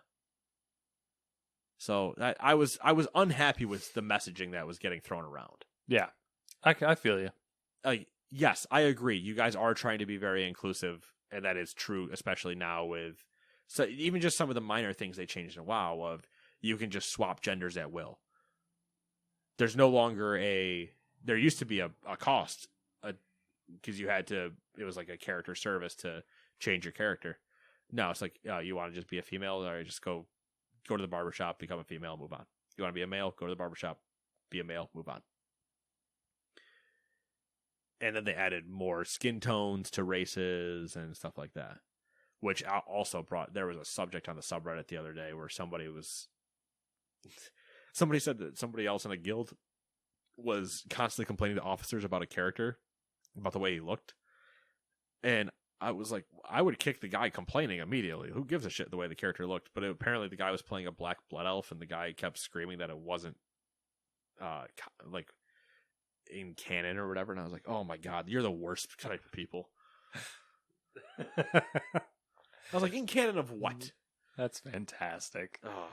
So I was unhappy with the messaging that was getting thrown around. Yeah, I feel you. Yes, I agree. You guys are trying to be very inclusive, and that is true, especially now with even just some of the minor things they changed in WoW of you can just swap genders at will. There's no longer there used to be a cost because you had to, it was like a character service to change your character. Now it's like, you want to just be a female, or just go to the barbershop, become a female, move on. You want to be a male, go to the barbershop, be a male, move on. And then they added more skin tones to races and stuff like that, which also there was a subject on the subreddit the other day where somebody said that somebody else in a guild was constantly complaining to officers about a character, about the way he looked. And I was like, I would kick the guy complaining immediately. Who gives a shit the way the character looked? But apparently the guy was playing a black blood elf, and the guy kept screaming that it wasn't like in canon or whatever. And I was like, oh my god, you're the worst type of people. I was like, in canon of what? That's fantastic. Oh,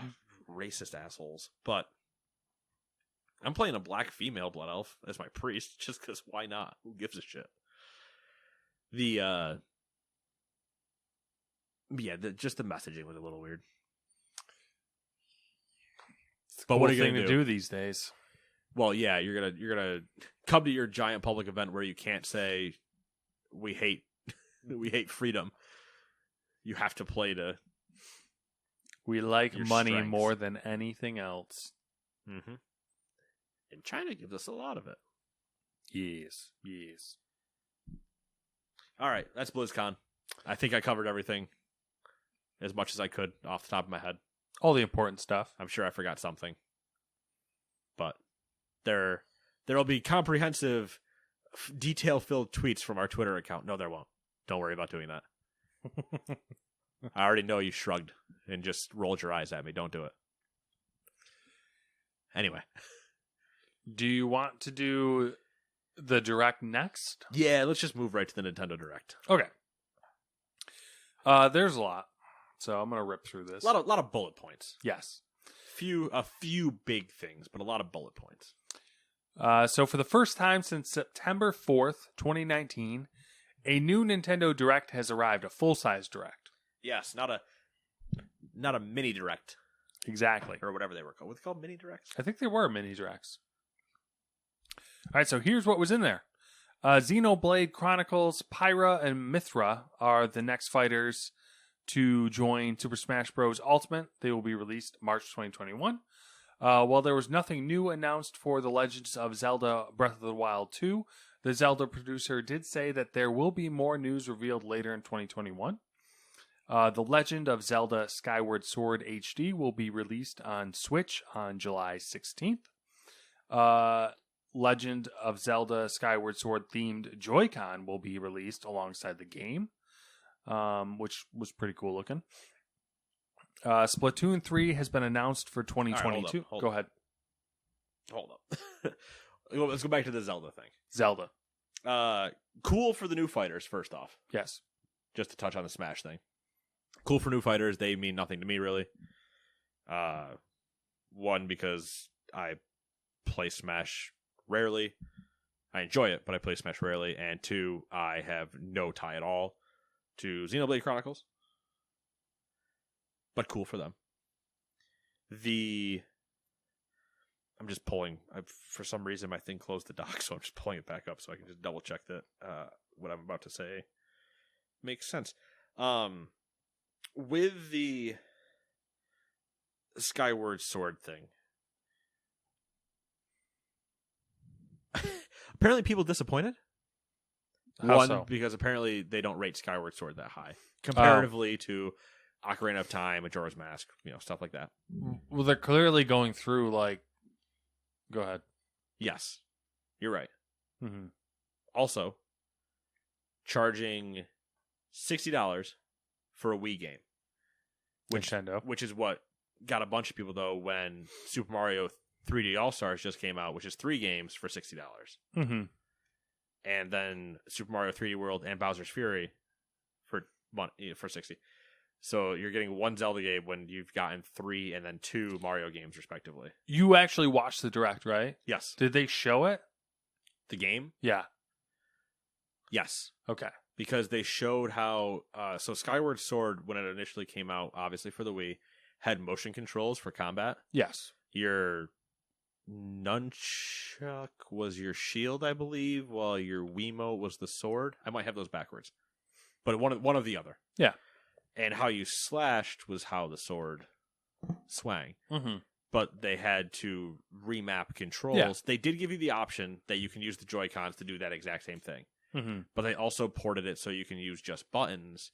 racist assholes. But I'm playing a black female blood elf as my priest, just because why not? Who gives a shit? Just the messaging was a little weird. But what are you going to do these days? Well, yeah, you're gonna come to your giant public event where you can't say we hate freedom. You have to play to. We like money strengths more than anything else. Mm-hmm. And China gives us a lot of it. Yes. All right, that's BlizzCon. I think I covered everything as much as I could off the top of my head. All the important stuff. I'm sure I forgot something. But there'll be comprehensive, detail-filled tweets from our Twitter account. No, there won't. Don't worry about doing that. I already know you shrugged and just rolled your eyes at me. Don't do it. Anyway. Do you want to do the Direct next? Yeah, let's just move right to the Nintendo Direct. Okay. There's a lot, so I'm going to rip through this. A lot of bullet points. Yes. A few big things, but a lot of bullet points. So for the first time since September 4th, 2019, a new Nintendo Direct has arrived, a full-size Direct. Yes, not a mini Direct. Exactly. Or whatever they were called. Were they called mini Directs? I think they were mini Directs. All right, so here's what was in there. Xenoblade Chronicles, Pyra, and Mithra are the next fighters to join Super Smash Bros. Ultimate. They will be released March 2021. While there was nothing new announced for The Legends of Zelda Breath of the Wild 2, the Zelda producer did say that there will be more news revealed later in 2021. The Legend of Zelda Skyward Sword HD will be released on Switch on July 16th. Legend of Zelda Skyward Sword themed Joy-Con will be released alongside the game, which was pretty cool looking. Splatoon 3 has been announced for 2022. Right, Go ahead. Hold up. Let's go back to the Zelda thing. Zelda. Cool for the new fighters, first off. Yes. Just to touch on the Smash thing. Cool for new fighters. They mean nothing to me, really. One, because I play Smash rarely. I enjoy it, but I play Smash rarely. And two, I have no tie at all to Xenoblade Chronicles. But cool for them. I'm just pulling. For some reason, my thing closed the dock, so I'm just pulling it back up so I can just double check that what I'm about to say makes sense. With the Skyward Sword thing, apparently people disappointed. How One, so? because apparently they don't rate Skyward Sword that high comparatively to Ocarina of Time, Majora's Mask, stuff like that. Well, they're clearly going through, like... Go ahead. Yes. You're right. Mm-hmm. Also, charging $60 for a Wii game, Nintendo. which is what got a bunch of people though when Super Mario 3D All Stars just came out, which is 3 games for $60. Mm-hmm. And then Super Mario 3D World and Bowser's Fury for 60. So you're getting 1 Zelda game when you've gotten 3 and then 2 Mario games respectively. You actually watched the Direct, right? Yes. Did they show it? The game? Yeah. Yes. Okay. Because they showed how so Skyward Sword, when it initially came out, obviously for the Wii, had motion controls for combat. Yes. Your nunchuck was your shield, I believe, while your Wiimote was the sword. I might have those backwards, but one of the other. Yeah. And how you slashed was how the sword swang. Mm-hmm. But they had to remap controls. Yeah. They did give you the option that you can use the Joy-Cons to do that exact same thing. Mm-hmm. But they also ported it so you can use just buttons.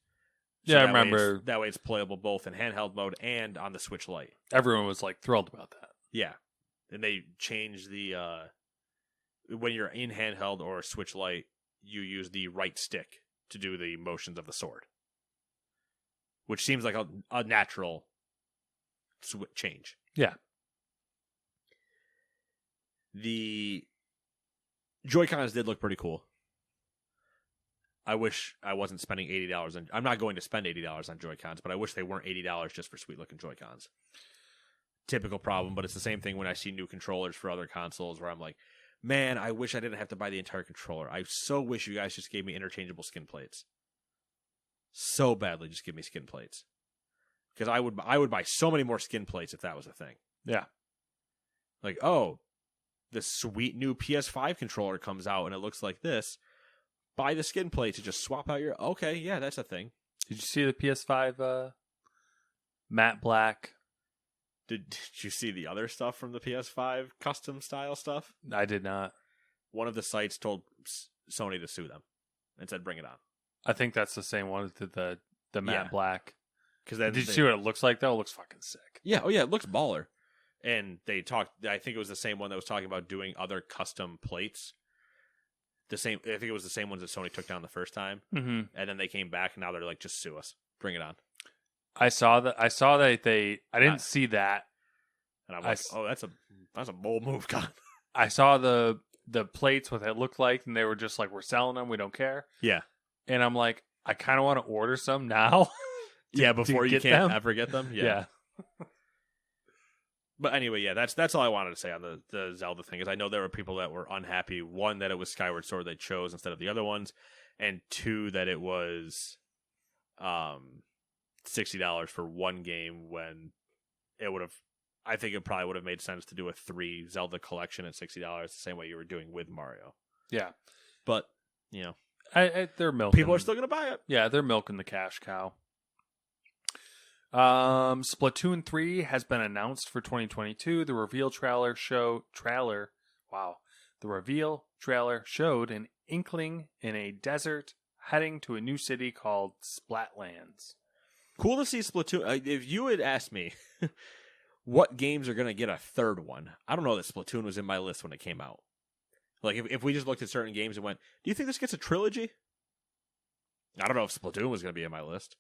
Yeah, I that way remember. that way it's playable both in handheld mode and on the Switch Lite. Everyone was like thrilled about that. Yeah. And they changed the when you're in handheld or Switch Lite, you use the right stick to do the motions of the sword, which seems like a natural change. Yeah. The Joy-Cons did look pretty cool. I wish I wasn't spending $80 on. I'm not going to spend $80 on Joy-Cons, but I wish they weren't $80 just for sweet looking Joy-Cons. Typical problem, but it's the same thing when I see new controllers for other consoles where I'm like, man, I wish I didn't have to buy the entire controller. I so wish you guys just gave me interchangeable skin plates. So badly, just give me skin plates. Because I would buy so many more skin plates if that was a thing. Yeah. Like, oh, this sweet new PS5 controller comes out and it looks like this. Buy the skin plate to just swap out your... Okay, yeah, that's a thing. Did you see the PS5 matte black? Did you see the other stuff from the PS5 custom style stuff? I did not. One of the sites told Sony to sue them and said, bring it on. I think that's the same one with the matte black. Did you see what it looks like, though? It looks fucking sick. Yeah, oh yeah, it looks baller. And they talked... I think it was the same one that was talking about doing other custom plates. I think it was the same ones that Sony took down the first time, Mm-hmm. and then they came back, and now they're like, "Just sue us, bring it on." I saw that they. I didn't see that, and I'm like, "Oh, that's a bold move, Con." I saw the plates, what they looked like, and they were just like, "We're selling them, we don't care." Yeah, and I'm like, I kind of want to order some now. Before you can't them. ever get them. Yeah. But anyway, yeah, that's all I wanted to say on the Zelda thing. Is I know there were people that were unhappy. One, that it was Skyward Sword they chose instead of the other ones, and two, that it was $60 for one game when it would have. I think it probably would have made sense to do a 3 Zelda collection at $60, the same way you were doing with Mario. Yeah, but you know, they're milking. People are still going to buy it. Yeah, they're milking the cash cow. Splatoon 3 has been announced for 2022. The reveal trailer showed an inkling in a desert heading to a new city called Splatlands. Cool to see Splatoon. If you had asked me what games are going to get a third one, I don't know that Splatoon was in my list when it came out. Like, if we just looked at certain games and went, do you think this gets a trilogy? I don't know if Splatoon was going to be in my list.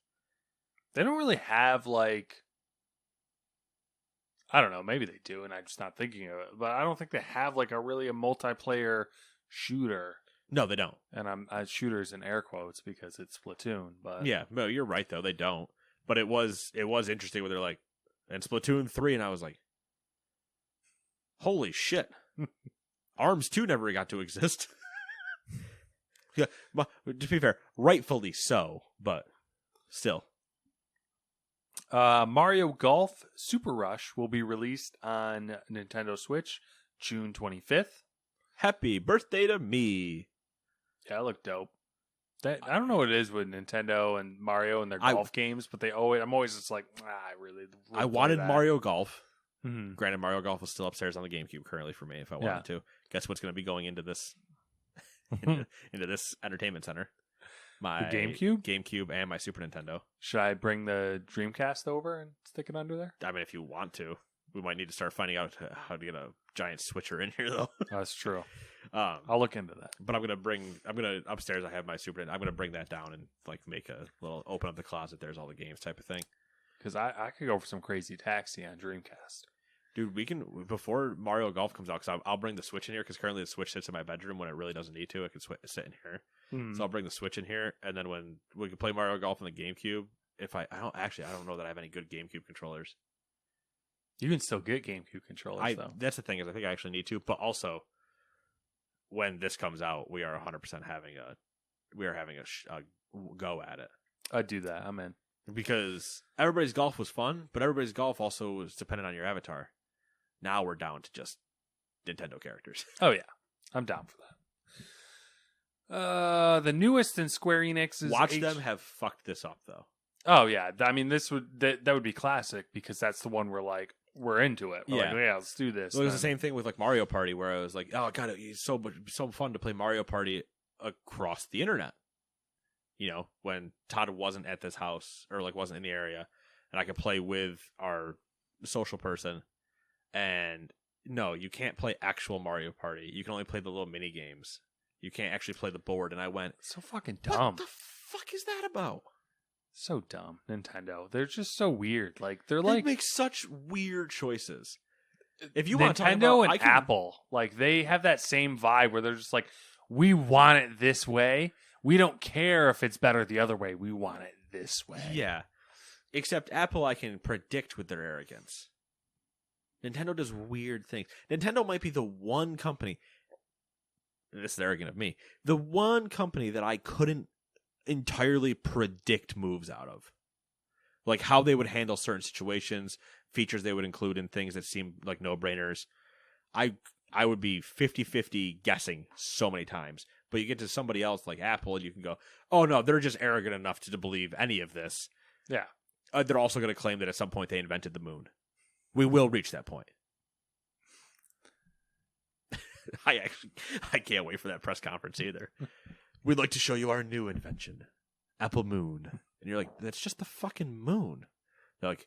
They don't really have, like... I don't know, maybe they do, and I'm just not thinking of it. But I don't think they have, like, a multiplayer shooter. No, they don't. And shooters in air quotes because it's Splatoon. But yeah, no, you're right, though. They don't. But it was interesting where they're like, and Splatoon 3, and I was like, holy shit. ARMS 2 never got to exist. Yeah, but to be fair, rightfully so, but still. Mario Golf Super Rush will be released on Nintendo Switch June 25th. Happy birthday to me. Yeah, it looked dope. I don't know what it is with Nintendo and Mario and their golf games, but I'm always just like, I wanted that. Mario Golf. Mm-hmm. Granted, Mario Golf is still upstairs on the GameCube currently for me if I wanted to. Guess what's going to be going into this into this entertainment center? My the GameCube? GameCube and my Super Nintendo. Should I bring the Dreamcast over and stick it under there? I mean, if you want to. We might need to start finding out how to get a giant switcher in here, though. That's true. I'll look into that. But I'm gonna upstairs. I have my Super Nintendo. I'm gonna bring that down and like make a little open up the closet. There's all the games type of thing. Because I could go for some Crazy Taxi on Dreamcast. Dude, we can before Mario Golf comes out. Because I'll bring the Switch in here. Because currently the Switch sits in my bedroom when it really doesn't need to. It can sit in here. So I'll bring the Switch in here, and then when we can play Mario Golf on the GameCube. If I don't know that I have any good GameCube controllers. You can still get GameCube controllers, though. That's the thing is I think I actually need to. But also, when this comes out, we are 100% having a go at it. I'd do that. I'm in. Because everybody's golf was fun, but everybody's golf also was dependent on your avatar. Now we're down to just Nintendo characters. Oh yeah, I'm down for that. The newest in Square Enix's Watch them have fucked this up though. Oh yeah, I mean that would be classic because that's the one we're into it. We're like, let's do this. Well, it was the same thing with like Mario Party, where I was like, oh god, it's so fun to play Mario Party across the internet. You know, when Todd wasn't at this house or like wasn't in the area, and I could play with our social person. And no, you can't play actual Mario Party. You can only play the little mini games. You can't actually play the board. And I went, so fucking dumb. What the fuck is that about? So dumb, Nintendo. They're just so weird. Like they make such weird choices. If you Nintendo want to talk about, and Apple, like they have that same vibe where they're just like, we want it this way. We don't care if it's better the other way. We want it this way. Yeah. Except Apple, I can predict with their arrogance. Nintendo does weird things. Nintendo might be the one company. This is arrogant of me. The one company that I couldn't entirely predict moves out of. Like how they would handle certain situations, features they would include in things that seem like no-brainers. I would be 50-50 guessing so many times. But you get to somebody else like Apple and you can go, oh no, they're just arrogant enough to believe any of this. Yeah. They're also going to claim that at some point they invented the moon. We will reach that point. I can't wait for that press conference either. We'd like to show you our new invention, Apple Moon. And you're like, that's just the fucking moon. They're like,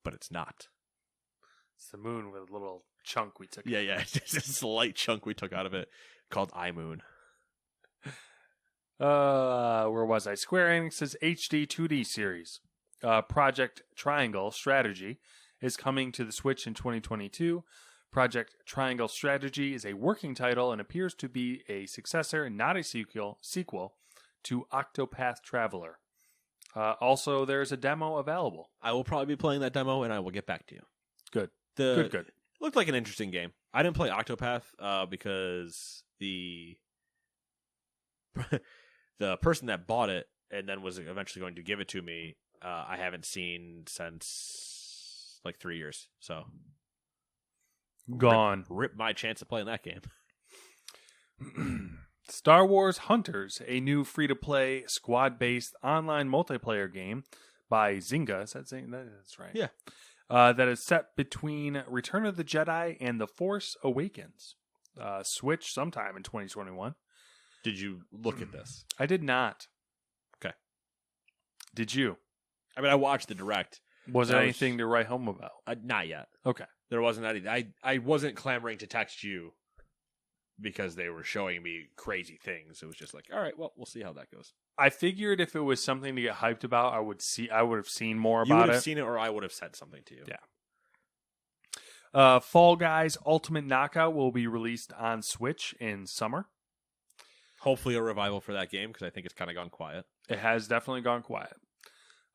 but it's not. It's the moon with a little chunk we took. Yeah. It's a slight chunk we took out of it called iMoon. Where was I? Square Enix's HD 2D series, Project Triangle Strategy, is coming to the Switch in 2022. Project Triangle Strategy is a working title and appears to be a successor, not a sequel to Octopath Traveler. Also, there's a demo available. I will probably be playing that demo, and I will get back to you. Good. Good. Looked like an interesting game. I didn't play Octopath because the person that bought it and then was eventually going to give it to me, I haven't seen since like 3 years. So gone. Rip my chance of playing that game. Star Wars Hunters, a new free-to-play squad-based online multiplayer game by Zynga. Is that Zynga? That's right. Yeah. That is set between Return of the Jedi and The Force Awakens. Switch sometime in 2021. Did you look at this? I did not. Okay. Did you? I mean, I watched the direct. Was there anything to write home about? Not yet. Okay. There wasn't anything. I wasn't clamoring to text you because they were showing me crazy things. It was just like, all right, well, we'll see how that goes. I figured if it was something to get hyped about, I would have seen more about it. You would have seen it, or I would have said something to you. Yeah. Fall Guys Ultimate Knockout will be released on Switch in summer. Hopefully a revival for that game, because I think it's kind of gone quiet. It has definitely gone quiet.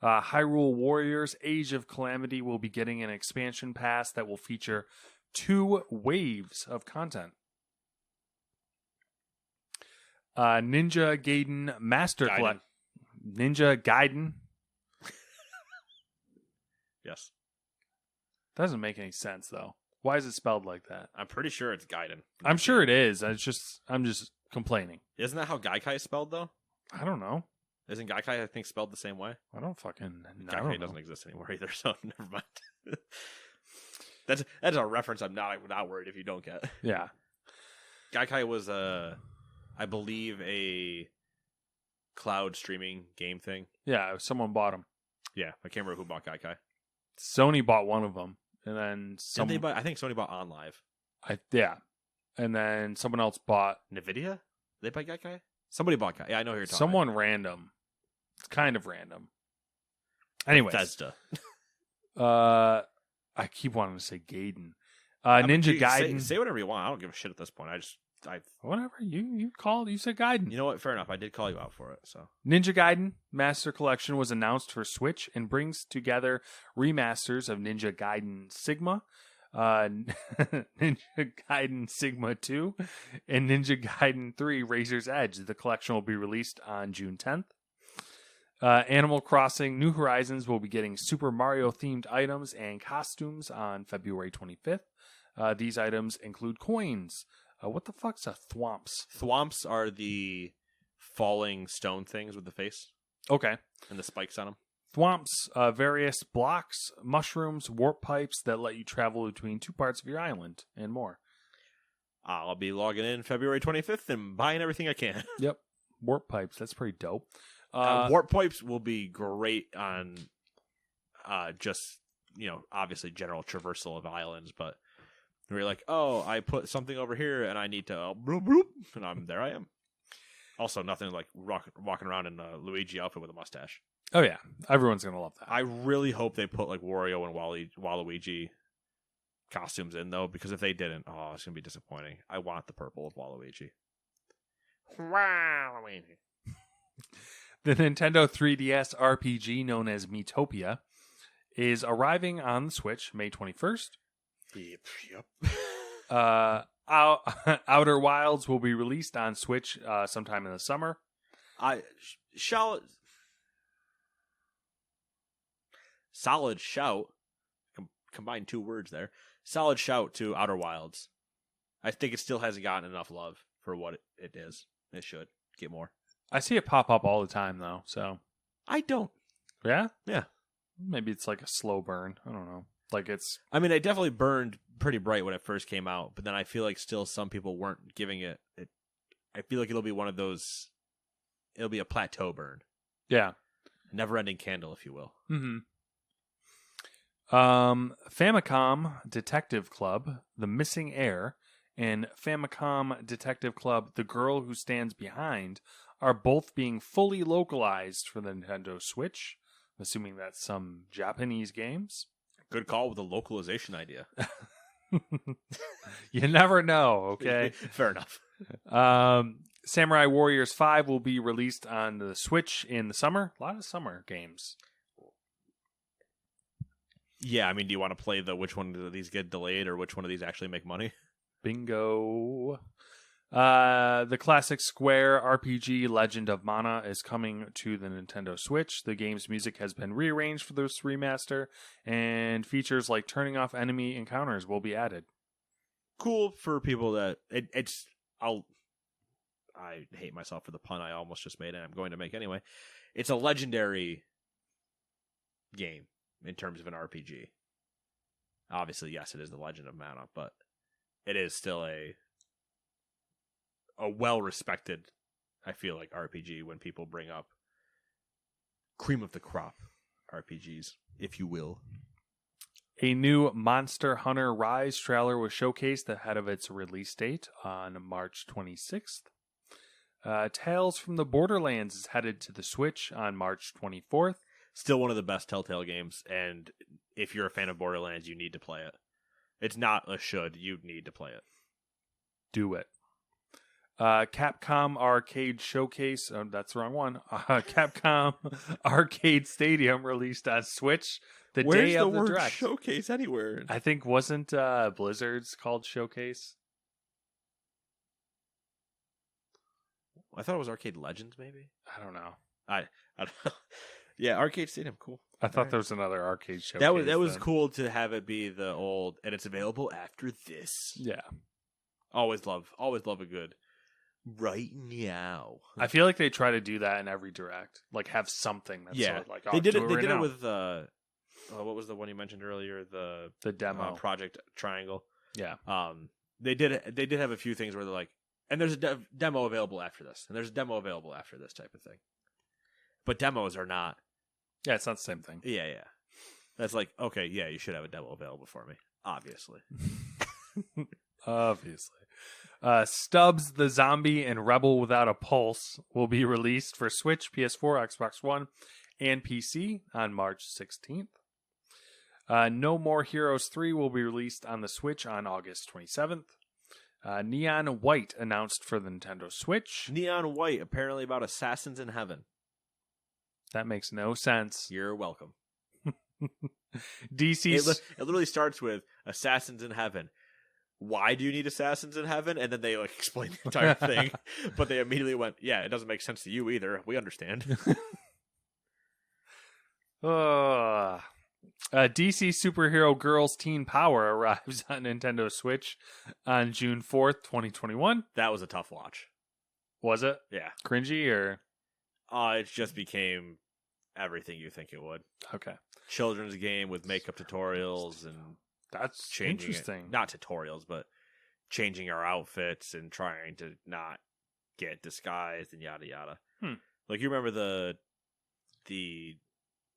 Hyrule Warriors Age of Calamity will be getting an expansion pass that will feature 2 waves of content. Ninja Gaiden Master Collection. Ninja Gaiden. Yes. Doesn't make any sense though. Why is it spelled like that? I'm pretty sure it's Gaiden. I'm sure it is. I'm just complaining. Isn't that how Gaikai is spelled though? I don't know. Isn't Gaikai, I think, spelled the same way? I don't fucking know. Gaikai doesn't exist anymore either, so never mind. That's a reference I'm not worried if you don't get. Yeah. Gaikai was I believe a cloud streaming game thing. Yeah, someone bought them. Yeah, I can't remember who bought Gaikai. Sony bought one of them, and then I think Sony bought OnLive. Yeah, and then someone else bought NVIDIA? They buy Gaikai? Somebody bought Gaikai. Yeah, I know who you're talking. someone random. It's kind of random. Anyways, Bethesda. I keep wanting to say Gaiden. Ninja Gaiden. Say whatever you want. I don't give a shit at this point. Whatever you called, you said Gaiden. You know what? Fair enough. I did call you out for it. So Ninja Gaiden Master Collection was announced for Switch and brings together remasters of Ninja Gaiden Sigma, Ninja Gaiden Sigma 2, and Ninja Gaiden 3 Razor's Edge. The collection will be released on June 10th. Animal Crossing New Horizons will be getting Super Mario themed items and costumes on February 25th. These items include coins. What the fuck's a thwomps? Thwomps are the falling stone things with the face. Okay. And the spikes on them. Thwomps, various blocks, mushrooms, warp pipes that let you travel between two parts of your island, and more. I'll be logging in February 25th and buying everything I can. Yep. Warp pipes. That's pretty dope. Warp pipes will be great on just, obviously general traversal of islands, but where you're like, oh, I put something over here and I need to bloop, bloop, and there I am. Also, nothing like walking around in a Luigi outfit with a mustache. Oh, yeah. Everyone's going to love that. I really hope they put like Wario and Waluigi costumes in, though, because if they didn't, it's going to be disappointing. I want the purple of Waluigi. Waluigi. The Nintendo 3DS RPG known as Miitopia is arriving on the Switch May 21st. Yep. Outer Wilds will be released on Switch sometime in the summer. Solid shout. Combine two words there. Solid shout to Outer Wilds. I think it still hasn't gotten enough love for what it is. It should get more. I see it pop up all the time, though, so. I don't. Yeah? Yeah. Maybe it's like a slow burn. I don't know. Like it's. I mean, it definitely burned pretty bright when it first came out, but then I feel like still some people weren't giving it. I feel like it'll be one of those. It'll be a plateau burn. Yeah. Never-ending candle, if you will. Mm-hmm. Famicom Detective Club, The Missing Heir, and Famicom Detective Club, The Girl Who Stands Behind, are both being fully localized for the Nintendo Switch. I'm assuming that's some Japanese games. Good call with the localization idea. You never know, okay? Fair enough. Samurai Warriors 5 will be released on the Switch in the summer. A lot of summer games. Yeah, I mean, do you want to play which one of these get delayed or which one of these actually make money? Bingo. The classic Square RPG Legend of Mana is coming to the Nintendo Switch. The game's music has been rearranged for this remaster, and features like turning off enemy encounters will be added. Cool for people that I hate myself for the pun I almost just made, and I'm going to make anyway. It's a legendary game in terms of an RPG. Obviously, yes, it is the Legend of Mana, but it is still a well-respected, I feel like, RPG when people bring up cream of the crop RPGs, if you will. A new Monster Hunter Rise trailer was showcased ahead of its release date on March 26th. Tales from the Borderlands is headed to the Switch on March 24th. Still one of the best Telltale games, and if you're a fan of Borderlands, you need to play it. It's not a should, you need to play it. Do it. Capcom Arcade Showcase, that's the wrong one. Capcom Arcade Stadium released on Switch the day of the word Direct. Showcase anywhere? I think wasn't Blizzard's called Showcase? I thought it was Arcade Legends, maybe? I don't know. I don't know. Yeah, Arcade Stadium, cool. I thought there was another arcade showcase. That was cool to have it be the old, and it's available after this. Yeah. Always love a good right now. I feel like they try to do that in every Direct. Like have something that's sort of like, they did it. They did it with what was the one you mentioned earlier? The demo Project Triangle. Yeah. They did have a few things where they're like, and there's a demo available after this, and there's a demo available after this type of thing. But demos are not. Yeah, it's not the same thing. Yeah. That's like, okay, yeah, you should have a demo available for me. Obviously. Obviously. Stubbs the Zombie and Rebel Without a Pulse will be released for Switch, PS4, Xbox One, and PC on March 16th. No More Heroes 3 will be released on the Switch on August 27th. Neon White announced for the Nintendo Switch. Neon White, apparently about assassins in heaven. That makes no sense. You're welcome. DC. It literally starts with assassins in heaven. Why do you need assassins in heaven? And then they like explain the entire thing. But they immediately went, yeah, it doesn't make sense to you either. We understand. DC Superhero Girls Teen Power arrives on Nintendo Switch on June 4th, 2021. That was a tough watch. Was it? Yeah. Cringy or? It just became everything you think it would. Okay. Children's game with makeup tutorials and that's changing interesting. Not tutorials, but changing our outfits and trying to not get disguised and yada yada. Like you remember the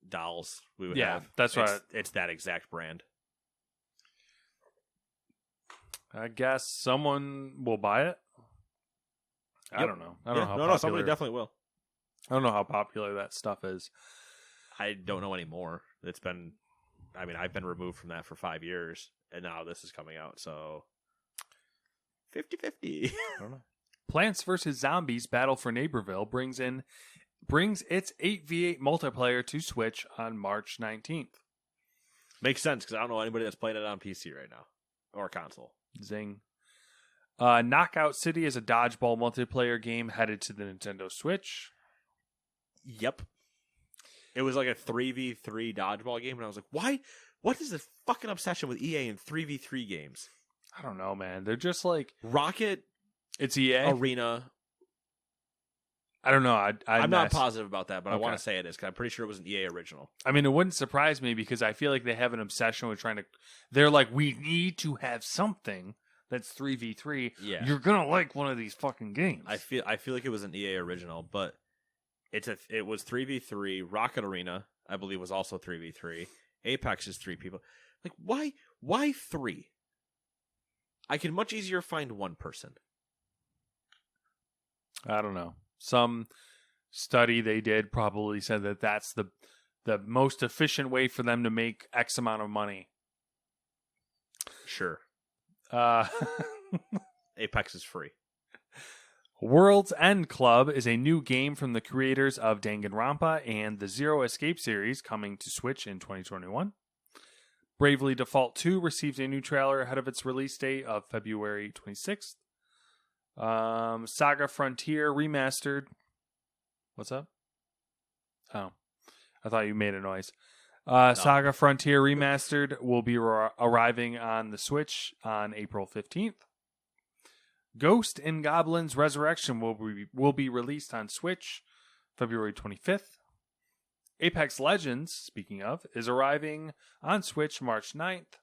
dolls we would have? That's right. It's that exact brand. I guess someone will buy it. I don't know. I don't know how popular. No, somebody definitely will. I don't know how popular that stuff is. I don't know anymore. I've been removed from that for 5 years, and now this is coming out, so 50-50. I don't know. Plants vs. Zombies Battle for Neighborville brings its 8v8 multiplayer to Switch on March 19th. Makes sense, because I don't know anybody that's playing it on PC right now, or console. Zing. Knockout City is a dodgeball multiplayer game headed to the Nintendo Switch. Yep. It was like a 3v3 dodgeball game, and I was like, why? What is the fucking obsession with EA and 3v3 games? I don't know, man. They're just like... Rocket... It's EA? Arena... I don't know. I'm not positive about that, but Okay. I want to say it is, because I'm pretty sure it was an EA original. I mean, it wouldn't surprise me, because I feel like they have an obsession with trying to... They're like, we need to have something that's 3v3. Yeah. You're gonna like one of these fucking games. I feel like it was an EA original, but... It was 3v3. Rocket Arena, I believe, was also 3v3. Apex is 3 people. Like, why 3? I can much easier find one person. I don't know. Some study they did probably said that that's the most efficient way for them to make X amount of money. Sure. Apex is free. World's End Club is a new game from the creators of Danganronpa and the Zero Escape series, coming to Switch in 2021. Bravely Default 2 received a new trailer ahead of its release date of February 26th. Saga Frontier Remastered. What's up? Oh, I thought you made a noise. No. Saga Frontier Remastered will be arriving on the Switch on April 15th. Ghost and Goblins Resurrection will be released on Switch February 25th. Apex Legends, speaking of, is arriving on Switch March 9th.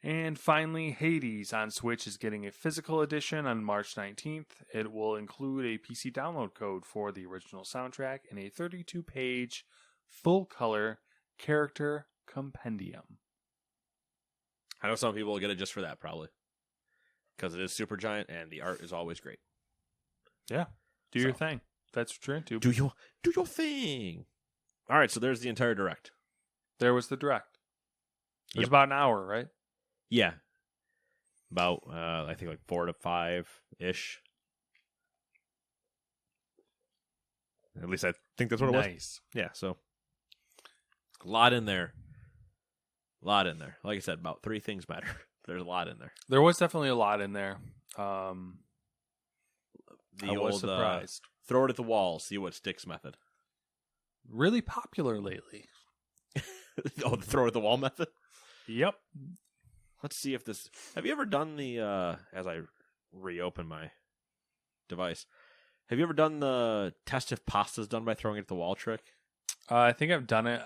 And finally, Hades on Switch is getting a physical edition on March 19th. It will include a PC download code for the original soundtrack and a 32-page full-color character compendium. I know some people will get it just for that, probably. Because it is Supergiant, and the art is always great. Yeah. Do your thing. That's what you're into. Do your thing. All right, so there's the entire Direct. There was the Direct. It was Yep. about an hour, right? Yeah. About, I think, 4 to 5-ish. At least I think that's what it was. Nice. Yeah, so. A lot in there. Like I said, about 3 things matter. There's a lot in there. There was definitely a lot in there. I The was old surprised. throw it at the wall, see what sticks method. Really popular lately. Oh, the throw it at the wall method? Yep. Let's see if this... Have you ever done the... as I reopen my device, have you ever done the test if pasta's done by throwing it at the wall trick? I think I've done it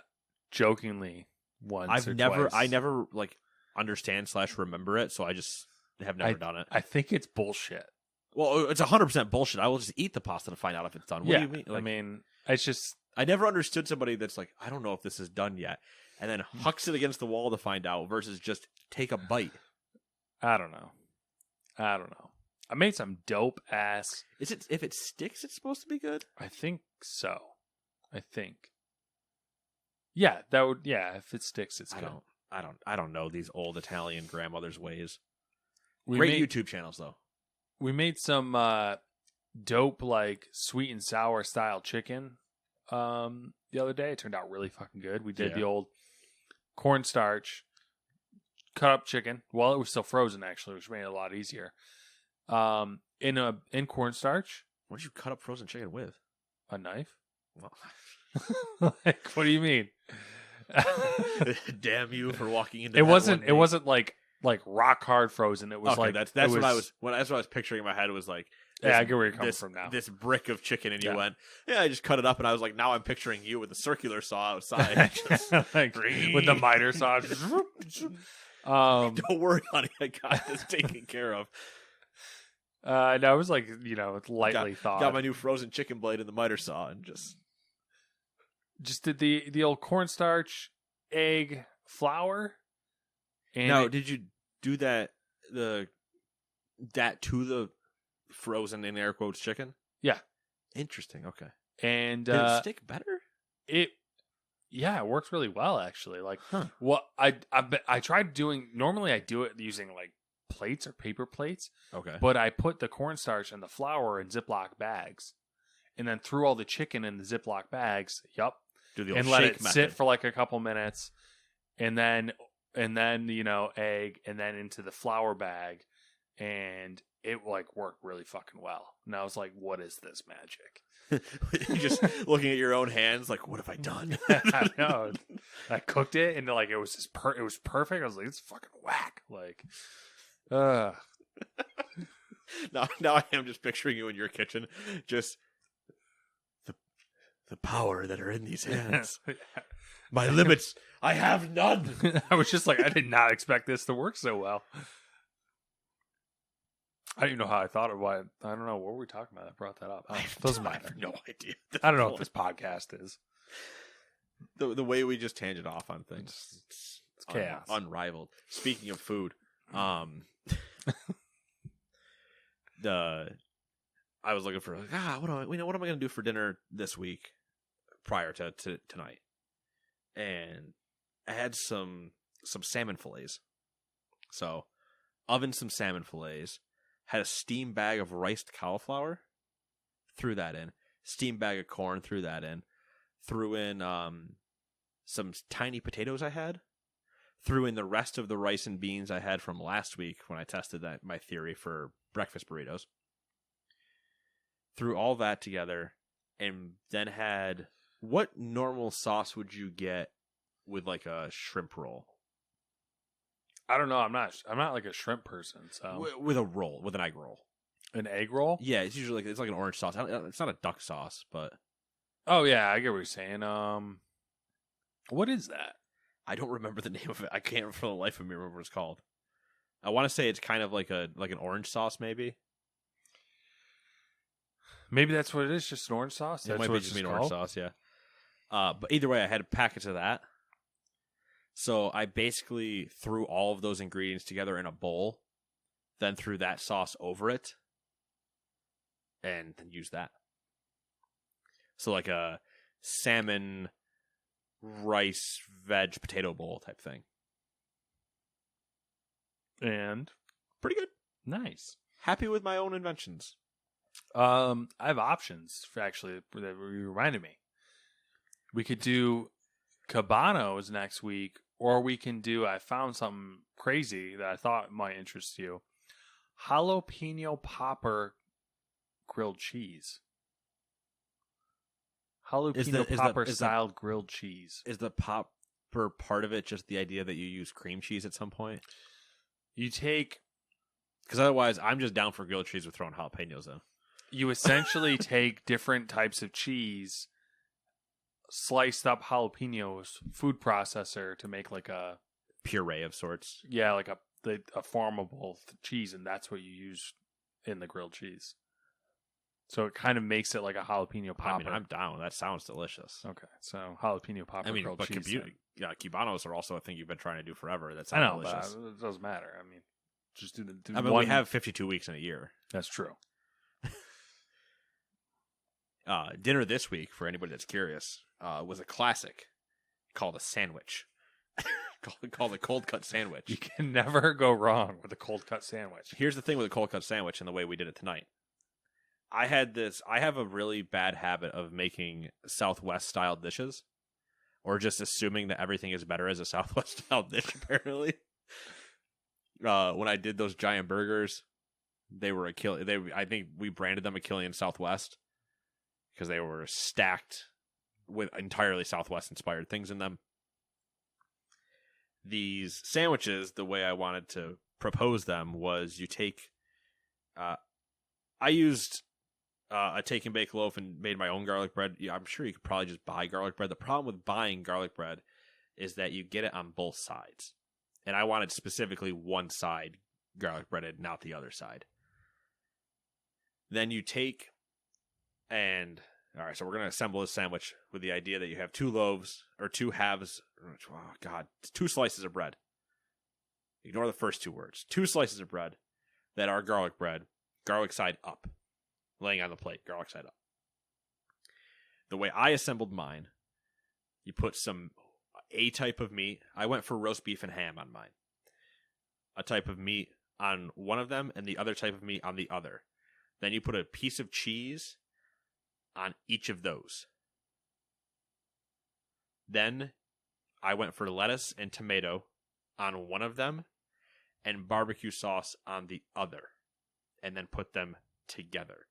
jokingly once or twice. I never, understand / remember it, so I just have never done it. I think it's bullshit. Well, it's 100% bullshit. I will just eat the pasta to find out if it's done. What do you mean? I mean, it's just... I never understood somebody that's like, I don't know if this is done yet, and then hucks it against the wall to find out versus just take a bite. I don't know. I made some dope ass. Is it if it sticks, it's supposed to be good? I think so. I think. Yeah, that would. Yeah, if it sticks, it's good. I don't know these old Italian grandmothers' ways. We Great made, YouTube channels though. We made some dope like sweet and sour style chicken the other day. It turned out really fucking good. We did the old cornstarch cut up chicken. Well, it was still frozen actually, which made it a lot easier. In cornstarch. What did you cut up frozen chicken with? A knife. Well, Like, what do you mean? Damn you for walking into. It wasn't like rock hard frozen. It was okay, like that's it what I was. That's what I was picturing in my head. Was like. Yeah, I get where you're coming from now. This brick of chicken, and you went, yeah, I just cut it up, and I was like, now I'm picturing you with a circular saw outside. Like, with the miter saw. Don't worry, honey, I got this taken care of. No, it was like, lightly thawed. Got my new frozen chicken blade in the miter saw, and just did the old cornstarch, egg, flour. And now, did you do that to the frozen in air quotes chicken? Yeah. Interesting. Okay. And did it stick better? It works really well actually. Like, what I tried doing. Normally, I do it using like plates or paper plates. Okay. But I put the cornstarch and the flour in Ziploc bags, and then threw all the chicken in the Ziploc bags. Yup. Do the old and let shake it method. sit for like a couple minutes, and then egg, and then into the flour bag, and it like worked really fucking well. And I was like, what is this magic? You're just looking at your own hands like, what have I done? I know. I cooked it, and like it was perfect. I was like, it's fucking whack. Like, now I am just picturing you in your kitchen, just the power that are in these hands. My limits, I have none. I was just like, I did not expect this to work so well. I don't even know how I thought of why. I don't know. What were we talking about that brought that up? Doesn't matter. I have no idea. I don't know what this podcast is. The way we just tangent off on things. It's chaos. Unrivaled. Speaking of food, I was looking for what am I going to do for dinner this week prior to tonight, and I had some salmon fillets. So, oven some salmon fillets. Had a steam bag of riced cauliflower. Threw that in. Steam bag of corn. Threw that in. Threw in some tiny potatoes I had. Threw in the rest of the rice and beans I had from last week when I tested my theory for breakfast burritos. Threw all that together, and then had, what normal sauce would you get with like a shrimp roll? I don't know. I'm not like a shrimp person. So with an egg roll. An egg roll? Yeah, it's usually it's like an orange sauce. It's not a duck sauce, but oh yeah, I get what you're saying. What is that? I don't remember the name of it. I can't for the life of me remember what it's called. I want to say it's kind of like an orange sauce, maybe. Maybe that's what it is. Just an orange sauce. It might be just an orange sauce, yeah. But either way, I had packets of that. So I basically threw all of those ingredients together in a bowl, then threw that sauce over it, and then used that. So like a salmon, rice, veg, potato bowl type thing. And pretty good. Nice. Happy with my own inventions. I have options actually that you reminded me. We could do Cabanos next week, or we can do, I found something crazy that I thought might interest you. Jalapeno popper grilled cheese. Jalapeno popper styled grilled cheese. Is the popper part of it just the idea that you use cream cheese at some point? You take... Because otherwise, I'm just down for grilled cheese with throwing jalapenos in. You essentially take different types of cheese, sliced up jalapenos, food processor to make like a puree of sorts. Yeah, like a formable cheese, and that's what you use in the grilled cheese. So it kind of makes it like a jalapeno popper. I mean, I'm down. That sounds delicious. Okay, so jalapeno popper grilled cheese. Cubanos are also a thing you've been trying to do forever. That I sounds know, delicious. but it doesn't matter. I mean, Just do I mean, one. we have 52 weeks in a year. That's true. Dinner this week, for anybody that's curious, was a classic called a sandwich. called a cold cut sandwich. You can never go wrong with a cold cut sandwich. Here's the thing with a cold cut sandwich and the way we did it tonight. I have a really bad habit of making Southwest style dishes, or just assuming that everything is better as a Southwest style dish, apparently. When I did those giant burgers, they were I think we branded them Achillean Southwest because they were stacked with entirely Southwest inspired things in them. These sandwiches, the way I wanted to propose them was you take, I used a take and bake loaf and made my own garlic bread. Yeah, I'm sure you could probably just buy garlic bread. The problem with buying garlic bread is that you get it on both sides. And I wanted specifically one side garlic breaded, not the other side. Then you take and, all right, so we're going to assemble this sandwich with the idea that you have two loaves or two halves. Oh, God, 2 slices of bread. Ignore the first 2 words. 2 slices of bread that are garlic bread, garlic side up, laying on the plate, garlic side up. The way I assembled mine, you put a type of meat. I went for roast beef and ham on mine. A type of meat on one of them and the other type of meat on the other. Then you put a piece of cheese on each of those. Then I went for lettuce and tomato on one of them and barbecue sauce on the other, and then put them together.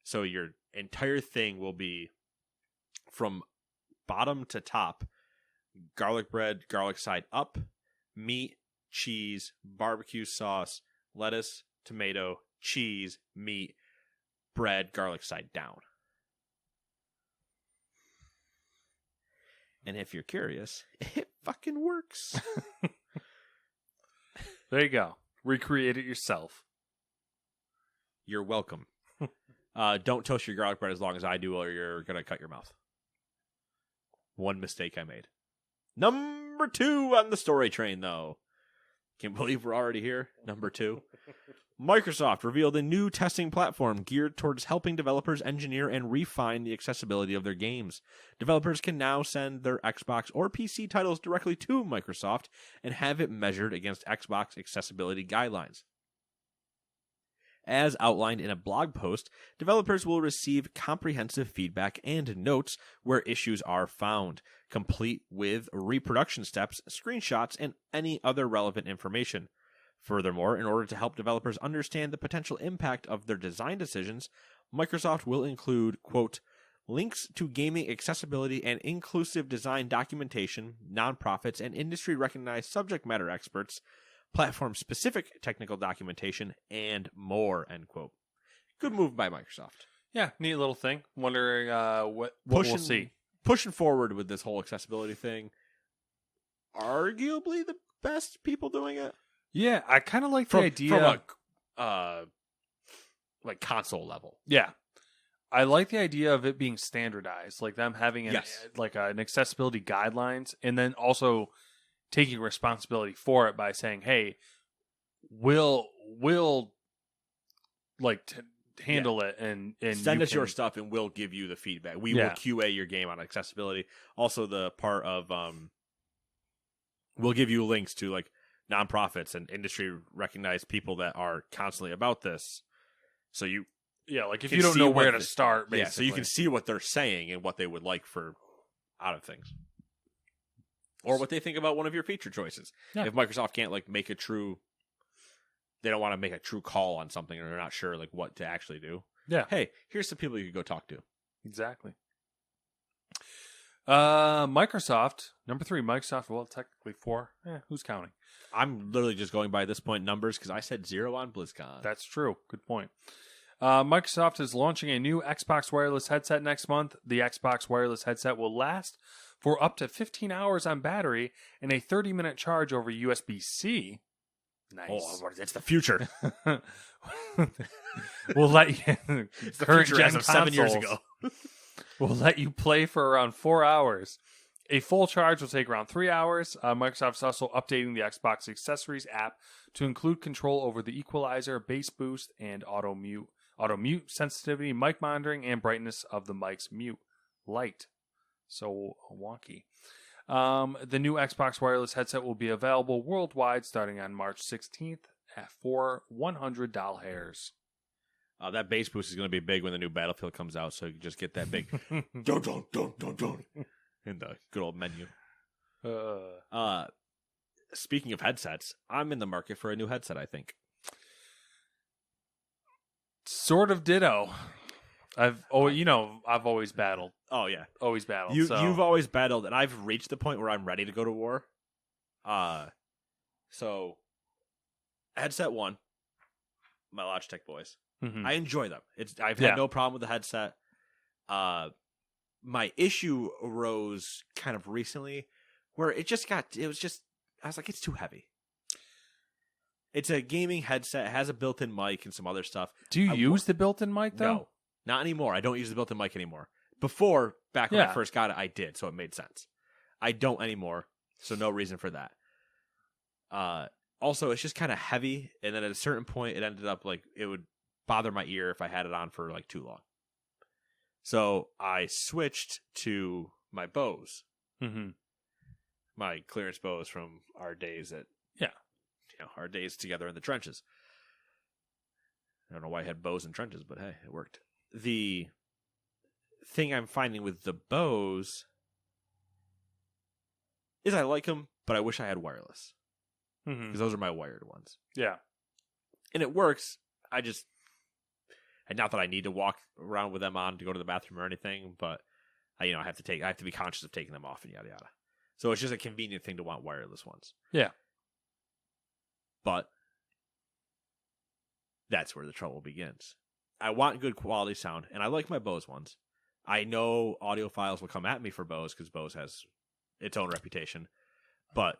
So your entire thing will be from bottom to top, garlic bread, garlic side up, meat, cheese, barbecue sauce, lettuce, tomato, cheese, meat, bread, garlic side down. And if you're curious, it fucking works. There you go. Recreate it yourself. You're welcome. Don't toast your garlic bread as long as I do, or you're going to cut your mouth. One mistake I made. Number 2 on the story train, though. Can't believe we're already here. Number 2. Microsoft revealed a new testing platform geared towards helping developers engineer and refine the accessibility of their games. Developers can now send their Xbox or PC titles directly to Microsoft and have it measured against Xbox accessibility guidelines. As outlined in a blog post, developers will receive comprehensive feedback and notes where issues are found, complete with reproduction steps, screenshots, and any other relevant information. Furthermore, in order to help developers understand the potential impact of their design decisions, Microsoft will include, quote, links to gaming accessibility and inclusive design documentation, nonprofits, and industry-recognized subject matter experts, platform-specific technical documentation, and more, end quote. Good move by Microsoft. Yeah, neat little thing. Wondering what we'll see. Pushing forward with this whole accessibility thing. Arguably the best people doing it. Yeah, I kind of like the idea. From a like console level. Yeah. I like the idea of it being standardized, like them having an accessibility guidelines, and then also taking responsibility for it by saying, "Hey, we'll like handle it and send us your stuff, and we'll give you the feedback. We will QA your game on accessibility." Also, the part of we'll give you links to like nonprofits and industry recognized people that are constantly about this. So you, like if you don't know where to start, basically. Yeah, so you can see what they're saying and what they would like for out of things. Or what they think about one of your feature choices. Yeah. If Microsoft can't like make a true, they don't want to make a true call on something, or they're not sure like what to actually do. Yeah. Hey, here's some people you could go talk to. Exactly. Microsoft, number 3, Microsoft, well, technically 4. Who's counting? I'm literally just going by this point numbers because I said 0 on BlizzCon. That's true. Good point. Microsoft is launching a new Xbox wireless headset next month. The Xbox wireless headset will last for up to 15 hours on battery and a 30-minute charge over USB-C. Nice. Oh, it's the future. We'll let you. It's the current future as of 7 years ago. We'll let you play for around 4 hours. A full charge will take around 3 hours. Microsoft's also updating the Xbox Accessories app to include control over the equalizer, bass boost, and auto mute sensitivity, mic monitoring, and brightness of the mic's mute light. So wonky. The new Xbox wireless headset will be available worldwide starting on March 16th for $100. That bass boost is going to be big when the new Battlefield comes out, so you can just get that big don't in the good old menu. Speaking of headsets, I'm in the market for a new headset, I think. Sort of ditto. I've always battled. Oh, yeah. Always battled. You've always battled, and I've reached the point where I'm ready to go to war. So, headset 1, my Logitech boys. Mm-hmm. I enjoy them. I've had no problem with the headset. My issue arose kind of recently where I was like, it's too heavy. It's a gaming headset. It has a built-in mic and some other stuff. Do you use the built-in mic, though? No, not anymore. I don't use the built-in mic anymore. Before, back when I first got it, I did, so it made sense. I don't anymore, so no reason for that. Also, it's just kind of heavy, and then at a certain point, it ended up like it would bother my ear if I had it on for like too long. So I switched to my Bose, my clearance Bose from our days our days together in the trenches. I don't know why I had Bose in trenches, but hey, it worked. The thing I'm finding with the Bose is I like them, but I wish I had wireless because those are my wired ones. Yeah, and it works. And not that I need to walk around with them on to go to the bathroom or anything, but I have to be conscious of taking them off and yada yada. So it's just a convenient thing to want wireless ones. Yeah. But that's where the trouble begins. I want good quality sound, and I like my Bose ones. I know audiophiles will come at me for Bose because Bose has its own reputation, but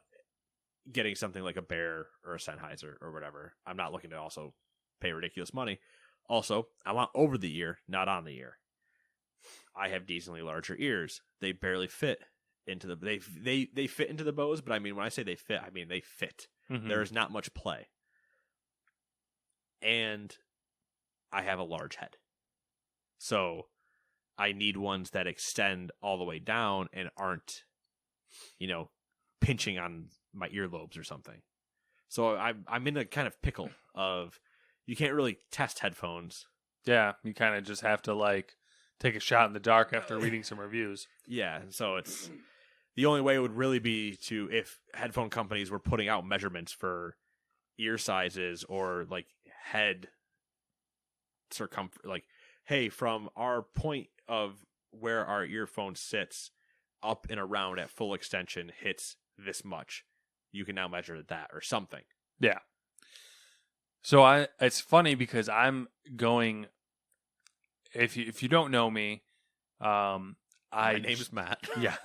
getting something like a Bear or a Sennheiser or whatever, I'm not looking to also pay ridiculous money. Also, I want over the ear, not on the ear. I have decently larger ears. They barely fit into the they fit into the Bose, but I mean when I say they fit, I mean they fit. There is not much play. And I have a large head. So I need ones that extend all the way down and aren't, pinching on my earlobes or something. So I'm in a kind of pickle of you can't really test headphones. Yeah, you kind of just have to take a shot in the dark after reading some reviews. Yeah, so it's the only way it would really be to if headphone companies were putting out measurements for ear sizes or head circumference, hey, from our point of where our earphone sits up and around at full extension hits this much. You can now measure that or something. Yeah. So it's funny because I'm going. If you don't know me, my name's Matt. Yeah,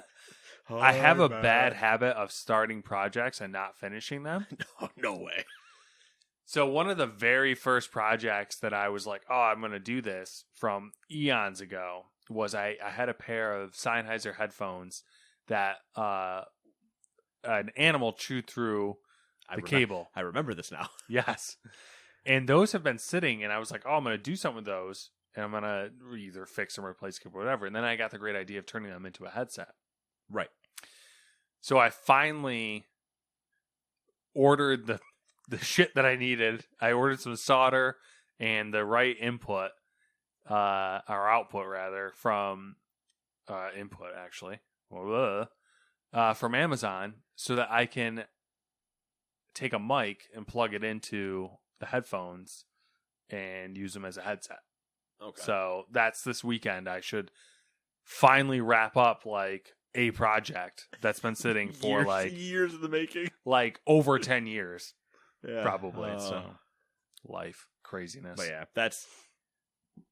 Hi, I have a Matt. bad habit of starting projects and not finishing them. No way. So one of the very first projects that I was like, "Oh, I'm going to do this" from eons ago was I had a pair of Sennheiser headphones that an animal chewed through the cable. I remember this now. Yes. And those have been sitting, and I was like, oh, I'm going to do something with those, and I'm going to either fix them or replace them or whatever. And then I got the great idea of turning them into a headset. Right. So I finally ordered the shit that I needed. I ordered some solder and the right input, or output rather, from input actually, from Amazon, so that I can take a mic and plug it into the headphones and use them as a headset. Okay. So that's this weekend. I should finally wrap up a project that's been sitting for years in the making, over 10 years, yeah. Probably. So life craziness. But yeah,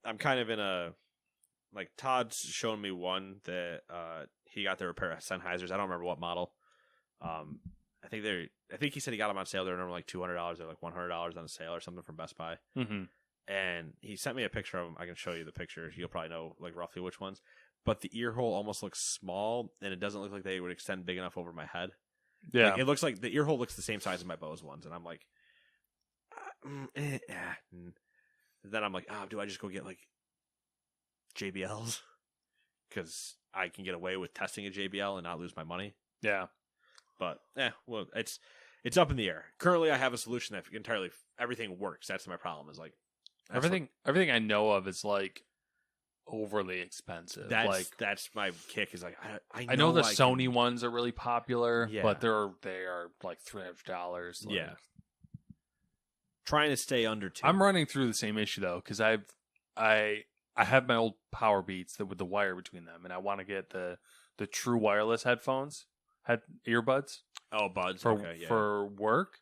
I'm kind of in a Todd's shown me one that he got their pair of Sennheisers. I don't remember what model. I think he said he got them on sale. They're normally $200. They're $100 on sale or something from Best Buy. Mm-hmm. And he sent me a picture of them. I can show you the pictures. You'll probably know roughly which ones. but the ear hole almost looks small, and it doesn't look like they would extend big enough over my head. Yeah. Like, it looks like the ear hole looks the same size as my Bose ones, and I'm like, then I'm like, do I just go get like JBLs? Because I can get away with testing a JBL and not lose my money. Yeah. But well, it's up in the air. Currently, I have a solution that entirely everything works. That's my problem. Is like everything I know of is like overly expensive. That's my kick. Is like I know the Sony ones are really popular, Yeah. but they are like $300. Like, yeah. Trying to stay under 2. I'm running through the same issue though, because I have my old Power Beats with the wire between them, and I want to get the true wireless earbuds. Oh, buds for work,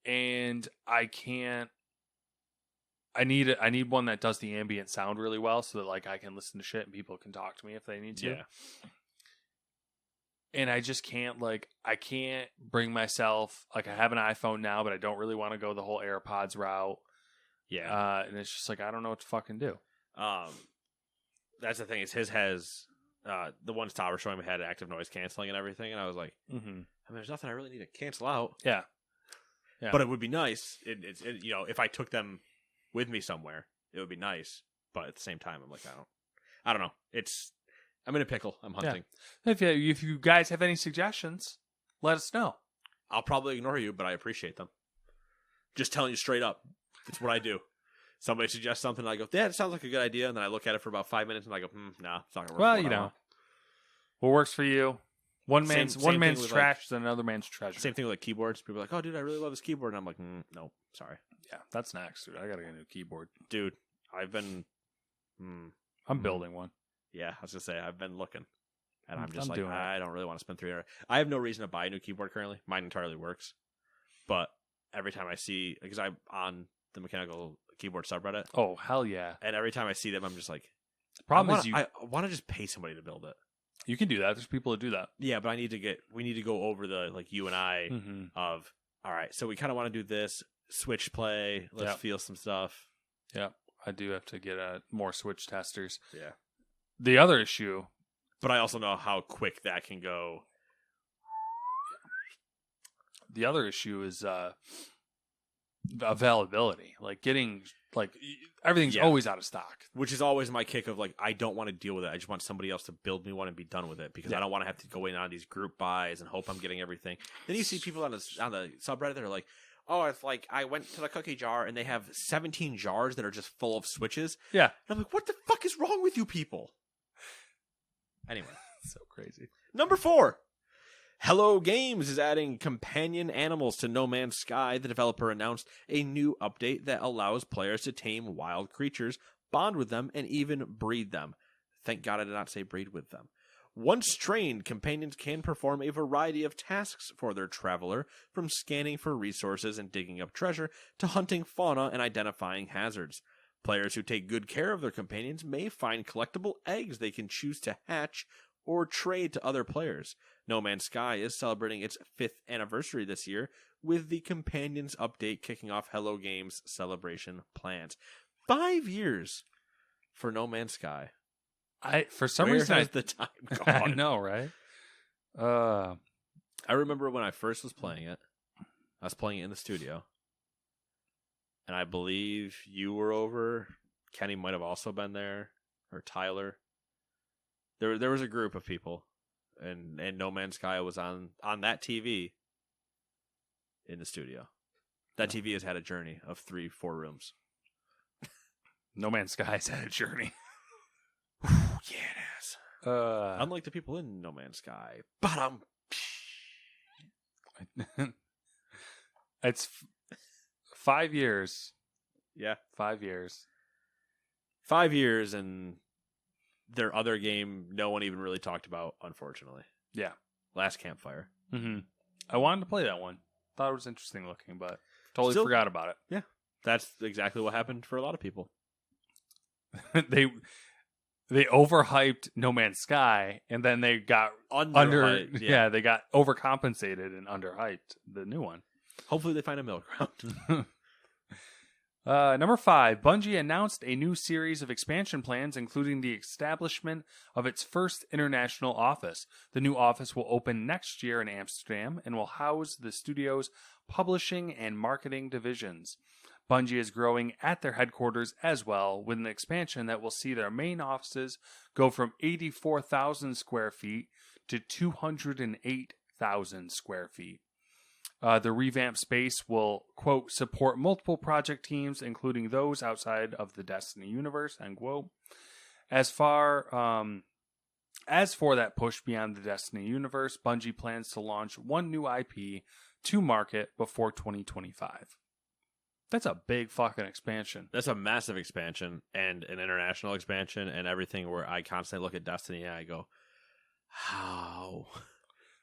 and I can't. I need one that does the ambient sound really well, so that like I can listen to shit and people can talk to me if they need to. Yeah. And I just can't I can't bring myself, like, I have an iPhone now, but I don't really want to go the whole AirPods route. Yeah. And it's just like, I don't know what to fucking do. That's the thing, is his has the ones Todd was showing me had active noise canceling and everything, and I was like, I mean, there's nothing I really need to cancel out. Yeah. But it would be nice. If I took them with me somewhere, it would be nice. But at the same time, I'm like, I don't know. I'm in a pickle. I'm hunting. Yeah. If you guys have any suggestions, let us know. I'll probably ignore you, but I appreciate them. Just telling you straight up. It's what I do. Somebody suggests something, and I go, yeah, that sounds like a good idea. And then I look at it for about 5 minutes, and I go, nah, it's not going to work. Well, you know, what works for you. One man's trash, then another man's treasure. Same thing with like keyboards. People are like, oh, dude, I really love this keyboard. And I'm like, no, sorry. Yeah, that's next, dude. I got to get a new keyboard. Dude, I've been... I'm building one. Yeah, I was going to say, I've been looking. And I'm just I don't really want to spend $300. I have no reason to buy a new keyboard currently. Mine entirely works. But every time I see... Because I'm on the mechanical keyboard subreddit. Oh, hell yeah. And every time I see them, I'm just like... I want to just pay somebody to build it. You can do that. There's people that do that. Yeah, but we need to go over the, like, you and I of, all right, so we kind of want to do this, switch play, let's feel some stuff. Yeah, I do have to get more Switch testers. Yeah. The other issue... But I also know how quick that can go. The other issue is availability. Like, getting... Like, everything's always out of stock. Which is always my kick of, like, I don't want to deal with it. I just want somebody else to build me one and be done with it. Because I don't want to have to go in on these group buys and hope I'm getting everything. Then you see people on the subreddit that are like, oh, it's like, I went to the cookie jar and they have 17 jars that are just full of Switches. Yeah. And I'm like, what the fuck is wrong with you people? Anyway. So crazy. Number 4. Hello Games is adding companion animals to No Man's Sky. The developer announced a new update that allows players to tame wild creatures, bond with them, and even breed them. Thank God I did not say breed with them. Once trained, companions can perform a variety of tasks for their traveler, from scanning for resources and digging up treasure to hunting fauna and identifying hazards. Players who take good care of their companions may find collectible eggs they can choose to hatch or trade to other players. No Man's Sky is celebrating its 5th anniversary this year, with the Companions update kicking off Hello Games' celebration plans. 5 years for No Man's Sky. For some Where reason, has the time gone? I know, right? I remember when I first was playing it. I was playing it in the studio, and I believe you were over. Kenny might have also been there, or Tyler. There was a group of people, and No Man's Sky was on that TV in the studio. That TV has had a journey of 3-4 rooms. No Man's Sky's had a journey. Yeah, it has. Unlike the people in No Man's Sky. It's 5 years. Yeah. 5 years. 5 years, and their other game no one even really talked about, unfortunately. Yeah. Last Campfire. Mm-hmm. I wanted to play that one. Thought it was interesting looking, but totally forgot about it. Yeah. That's exactly what happened for a lot of people. They overhyped No Man's Sky, and then they got they got overcompensated and underhyped the new one. Hopefully they find a middle ground. Number 5, Bungie announced a new series of expansion plans, including the establishment of its first international office. The new office will open next year in Amsterdam and will house the studio's publishing and marketing divisions. Bungie is growing at their headquarters as well, with an expansion that will see their main offices go from 84,000 square feet to 208,000 square feet. The revamped space will, quote, support multiple project teams, including those outside of the Destiny universe, end quote. As for that push beyond the Destiny universe, Bungie plans to launch one new IP to market before 2025. That's a big fucking expansion. That's a massive expansion and an international expansion and everything where I constantly look at Destiny and I go, how?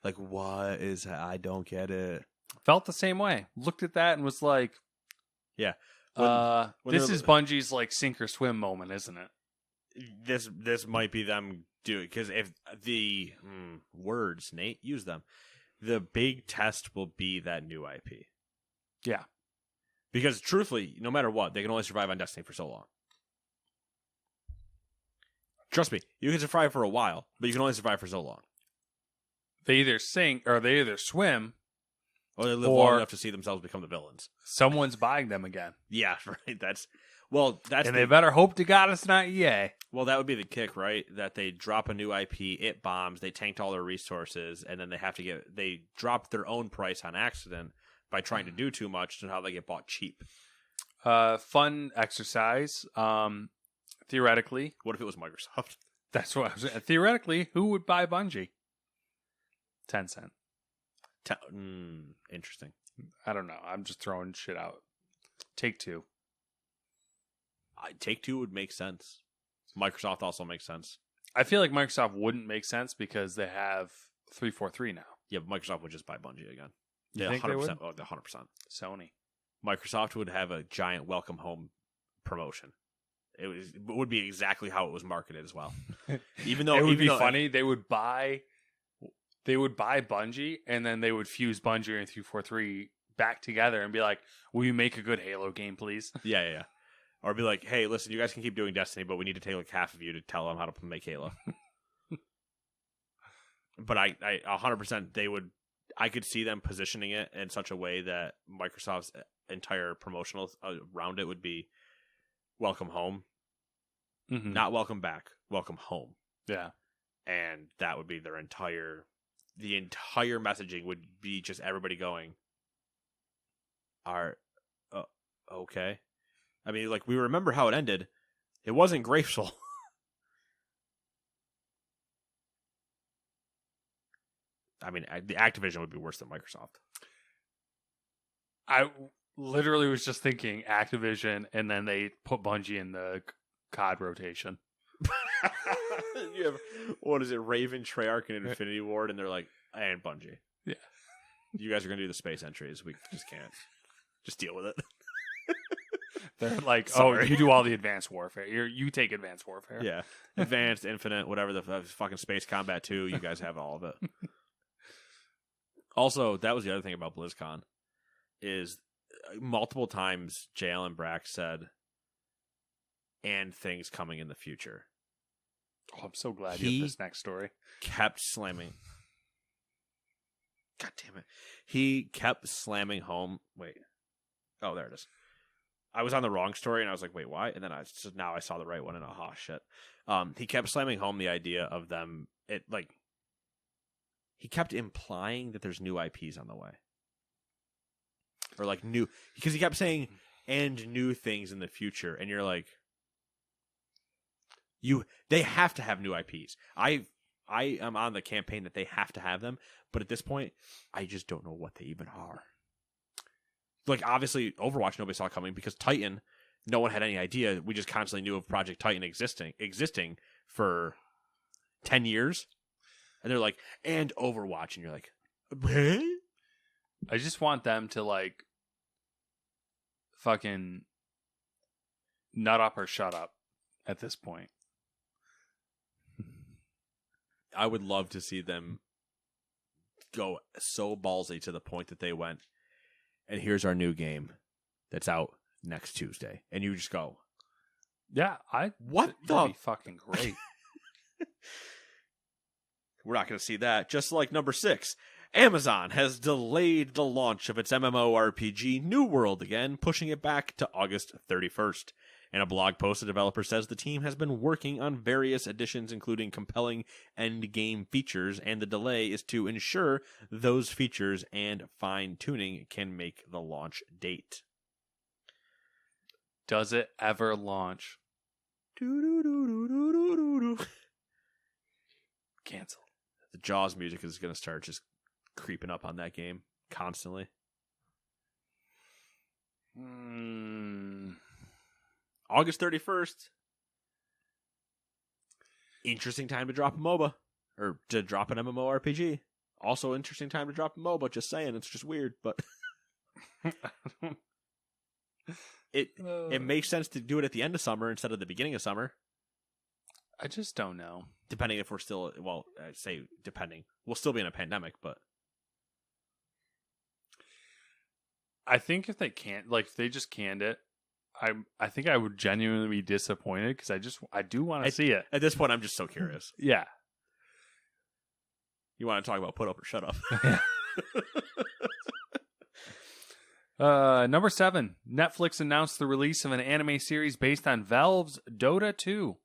Like, what is, I don't get it. Felt the same way. Looked at that and was like, yeah. When this is Bungie's like sink or swim moment, isn't it? This might be them doing, because if the words, Nate, use them. The big test will be that new IP. Yeah. Because truthfully, no matter what, they can only survive on Destiny for so long. Trust me, you can survive for a while, but you can only survive for so long. They either sink or they either swim, or they live long enough to see themselves become the villains. Someone's buying them again. Yeah, right. And they better hope to God it's not EA. Well, that would be the kick, right? That they drop a new IP, it bombs, they tanked all their resources, and then they drop their own price on accident by trying to do too much, and how they get bought cheap. Fun exercise. Theoretically, what if it was Microsoft? That's what I was saying. Theoretically, who would buy Bungie? Tencent. Interesting. I don't know. I'm just throwing shit out. Take-Two. Take-Two would make sense. Microsoft also makes sense. I feel like Microsoft wouldn't make sense because they have 343 now. Yeah, but Microsoft would just buy Bungie again. You think 100%, they would? 100%. Sony. Microsoft would have a giant welcome home promotion. It would be exactly how it was marketed as well. Even though it would be funny, they would buy Bungie and then they would fuse Bungie and 343 back together and be like, "Will you make a good Halo game, please?" Yeah. Or be like, "Hey, listen, you guys can keep doing Destiny, but we need to take like half of you to tell them how to make Halo." But I 100% they would. I could see them positioning it in such a way that Microsoft's entire promotional around it would be welcome home. Mm-hmm. Not welcome back, welcome home. Yeah. And that would be the entire messaging would be just everybody going, okay. I mean, like, we remember how it ended. It wasn't graceful. I mean, the Activision would be worse than Microsoft. I literally was just thinking Activision, and then they put Bungie in the COD rotation. You have, what is it, Raven, Treyarch, and Infinity Ward, and they're like, and Bungie. Yeah. You guys are going to do the space entries. We just can't. Just deal with it. They're like, sorry. Oh, you do all the advanced warfare. You take advanced warfare. Yeah. Advanced, Infinite, whatever the fucking Space Combat 2, you guys have all of it. Also, that was the other thing about BlizzCon, is multiple times JL and Brack said, and things coming in the future. Oh, I'm so glad you have this next story. Kept slamming. God damn it. He kept slamming home. Wait. Oh, there it is. I was on the wrong story, and I was like, wait, why? And then now I saw the right one, and shit. He kept slamming home the idea of them, he kept implying that there's new IPs on the way. Or like new, because he kept saying, and new things in the future, and you're like, they have to have new IPs. I am on the campaign that they have to have them, but at this point, I just don't know what they even are. Like, obviously, Overwatch nobody saw coming, because Titan, no one had any idea. We just constantly knew of Project Titan existing for 10 years. And they're like, and Overwatch. And you're like, what? I just want them to, like, fucking nut up or shut up at this point. I would love to see them go so ballsy to the point that they went, and here's our new game that's out next Tuesday. And you just go, Yeah, what that'd the? be fucking great. We're not going to see that. Just like number 6, Amazon has delayed the launch of its MMORPG New World again, pushing it back to August 31st. In a blog post, the developer says the team has been working on various additions, including compelling end-game features, and the delay is to ensure those features and fine-tuning can make the launch date. Does it ever launch? Cancel. The Jaws music is going to start just creeping up on that game constantly. August 31st. Interesting time to drop a MOBA. Or to drop an MMORPG. Also interesting time to drop a MOBA. Just saying, it's just weird, but it makes sense to do it at the end of summer instead of the beginning of summer. I just don't know. Depending if we're still, well, I'd say depending. We'll still be in a pandemic, but I think if they can't, like, if they just canned it, I think I would genuinely be disappointed because I do want to see it. At this point, I'm just so curious. Yeah. You want to talk about put up or shut up? Number 7, Netflix announced the release of an anime series based on Valve's Dota 2.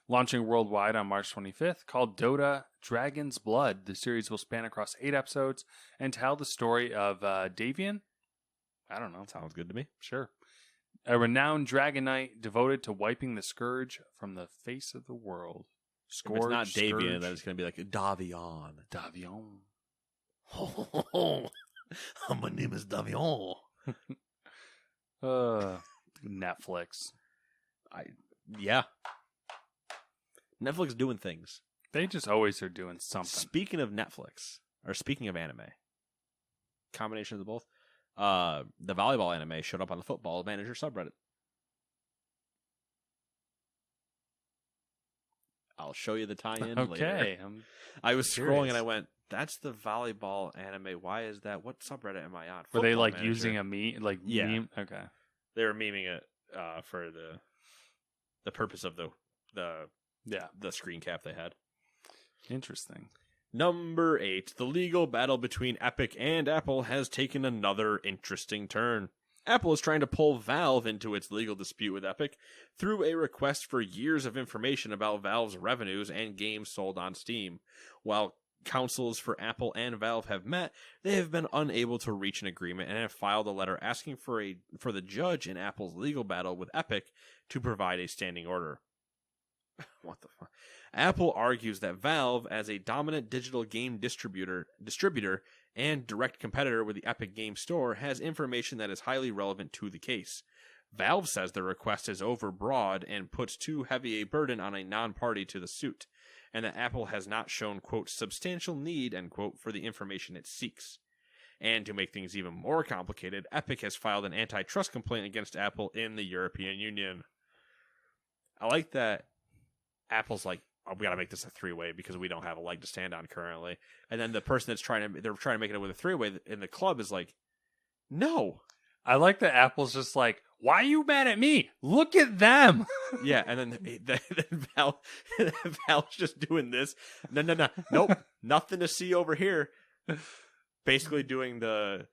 Launching worldwide on March 25th, called Dota Dragon's Blood. The series will span across 8 episodes and tell the story of Davian. I don't know. Sounds good to me. Sure. A renowned dragon knight devoted to wiping the scourge from the face of the world. If it's not Davian, then it's going to be like Davion. Davion. My name is Davion. Netflix. Yeah. Netflix doing things. They just always are doing something. Speaking of Netflix, or speaking of anime, combination of the both, the volleyball anime showed up on the Football Manager subreddit. I'll show you the tie-in later. I was scrolling and I went, that's the volleyball anime. Why is that? What subreddit am I on? Were they Football like Manager. using a meme? Yeah. Meme? Okay. They were memeing it for the purpose of the screen cap they had. Interesting. Number 8, the legal battle between Epic and Apple has taken another interesting turn. Apple is trying to pull Valve into its legal dispute with Epic through a request for years of information about Valve's revenues and games sold on Steam. While counsels for Apple and Valve have met, they have been unable to reach an agreement and have filed a letter asking for the judge in Apple's legal battle with Epic to provide a standing order. What the fuck? Apple argues that Valve, as a dominant digital game distributor and direct competitor with the Epic Game Store, has information that is highly relevant to the case. Valve says the request is overbroad and puts too heavy a burden on a non-party to the suit, and that Apple has not shown, quote, substantial need, end quote, for the information it seeks. And to make things even more complicated, Epic has filed an antitrust complaint against Apple in the European Union. I like that Apple's like, oh, we got to make this a 3-way because we don't have a leg to stand on currently. And then the person they're trying to make it with a 3-way in the club is like, no. I like that Apple's just like, why are you mad at me? Look at them. Yeah, and then Valve's just doing this. No. Nope. Nothing to see over here. Basically doing the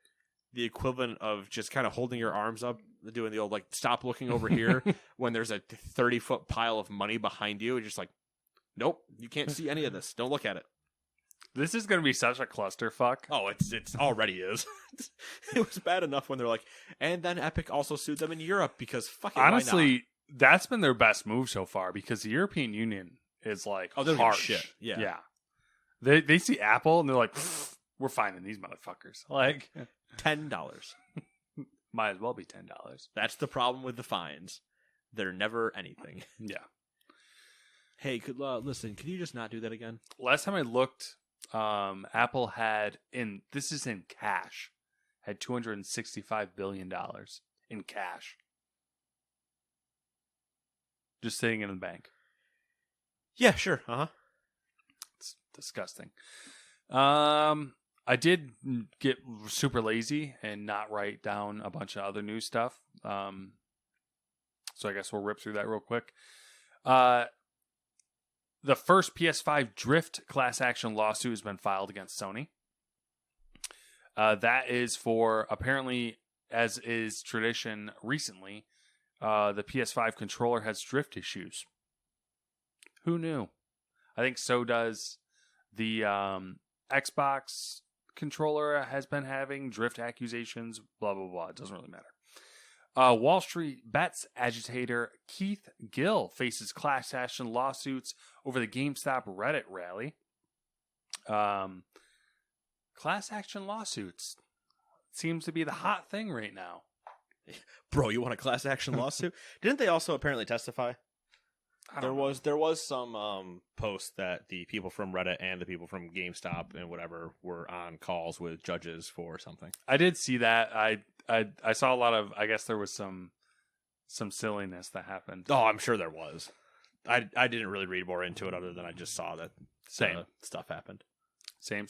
equivalent of just kind of holding your arms up, doing the old, like, stop looking over here when there's a 30-foot pile of money behind you. And just like, nope, you can't see any of this. Don't look at it. This is going to be such a clusterfuck. Oh, it's already is. It was bad enough when they're like, and then Epic also sued them in Europe because fucking honestly, that's been their best move so far because the European Union is like, they're harsh. Shit. Yeah. They see Apple and they're like, we're finding these motherfuckers. Like $10. Might as well be $10. That's the problem with the fines. They're never anything. Yeah. Hey, listen, can you just not do that again? Last time I looked, Apple had, this is in cash, had $265 billion in cash. Just sitting in the bank. Yeah, sure. Uh-huh. It's disgusting. I did get super lazy and not write down a bunch of other news stuff. So I guess we'll rip through that real quick. The first PS5 Drift class action lawsuit has been filed against Sony. That is for, apparently, as is tradition recently, the PS5 controller has drift issues. Who knew? I think so does the Xbox controller has been having drift accusations, blah, blah, blah. It doesn't really matter. Wall Street Bets agitator Keith Gill faces class action lawsuits over the GameStop Reddit rally. Class action lawsuits seems to be the hot thing right now. Bro, you want a class action lawsuit? Didn't they also apparently testify? There was some post that the people from Reddit and the people from GameStop and whatever were on calls with judges for something. I did see that. I saw a lot of. I guess there was some silliness that happened. Oh, I'm sure there was. I didn't really read more into it other than I just saw that stuff happened. Same.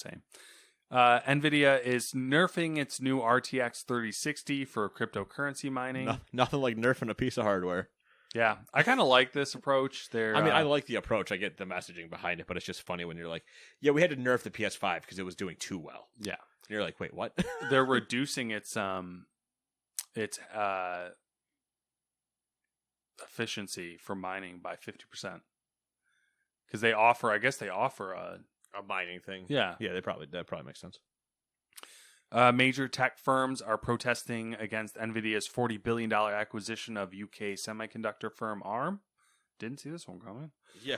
NVIDIA is nerfing its new RTX 3060 for cryptocurrency mining. Nothing like nerfing a piece of hardware. Yeah, I kind of like this approach. I like the approach. I get the messaging behind it, but it's just funny when you're like, yeah, we had to nerf the PS5 because it was doing too well. Yeah. And you're like, wait, what? They're reducing its efficiency for mining by 50%. Because they offer a mining thing. Yeah. Yeah, that probably makes sense. Major tech firms are protesting against NVIDIA's $40 billion acquisition of UK semiconductor firm ARM. Didn't see this one coming. Yeah.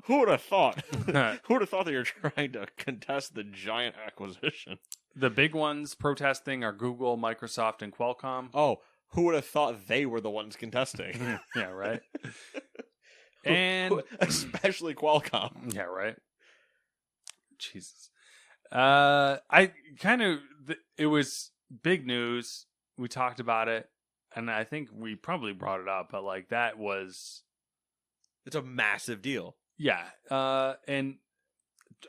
Who would have thought? Who would have thought that you're trying to contest the giant acquisition? The big ones protesting are Google, Microsoft, and Qualcomm. Oh, who would have thought they were the ones contesting? Yeah, right. And especially Qualcomm. Yeah, right. Jesus. It was big news. We talked about it, and I think we probably brought it up, but like it's a massive deal. Yeah. And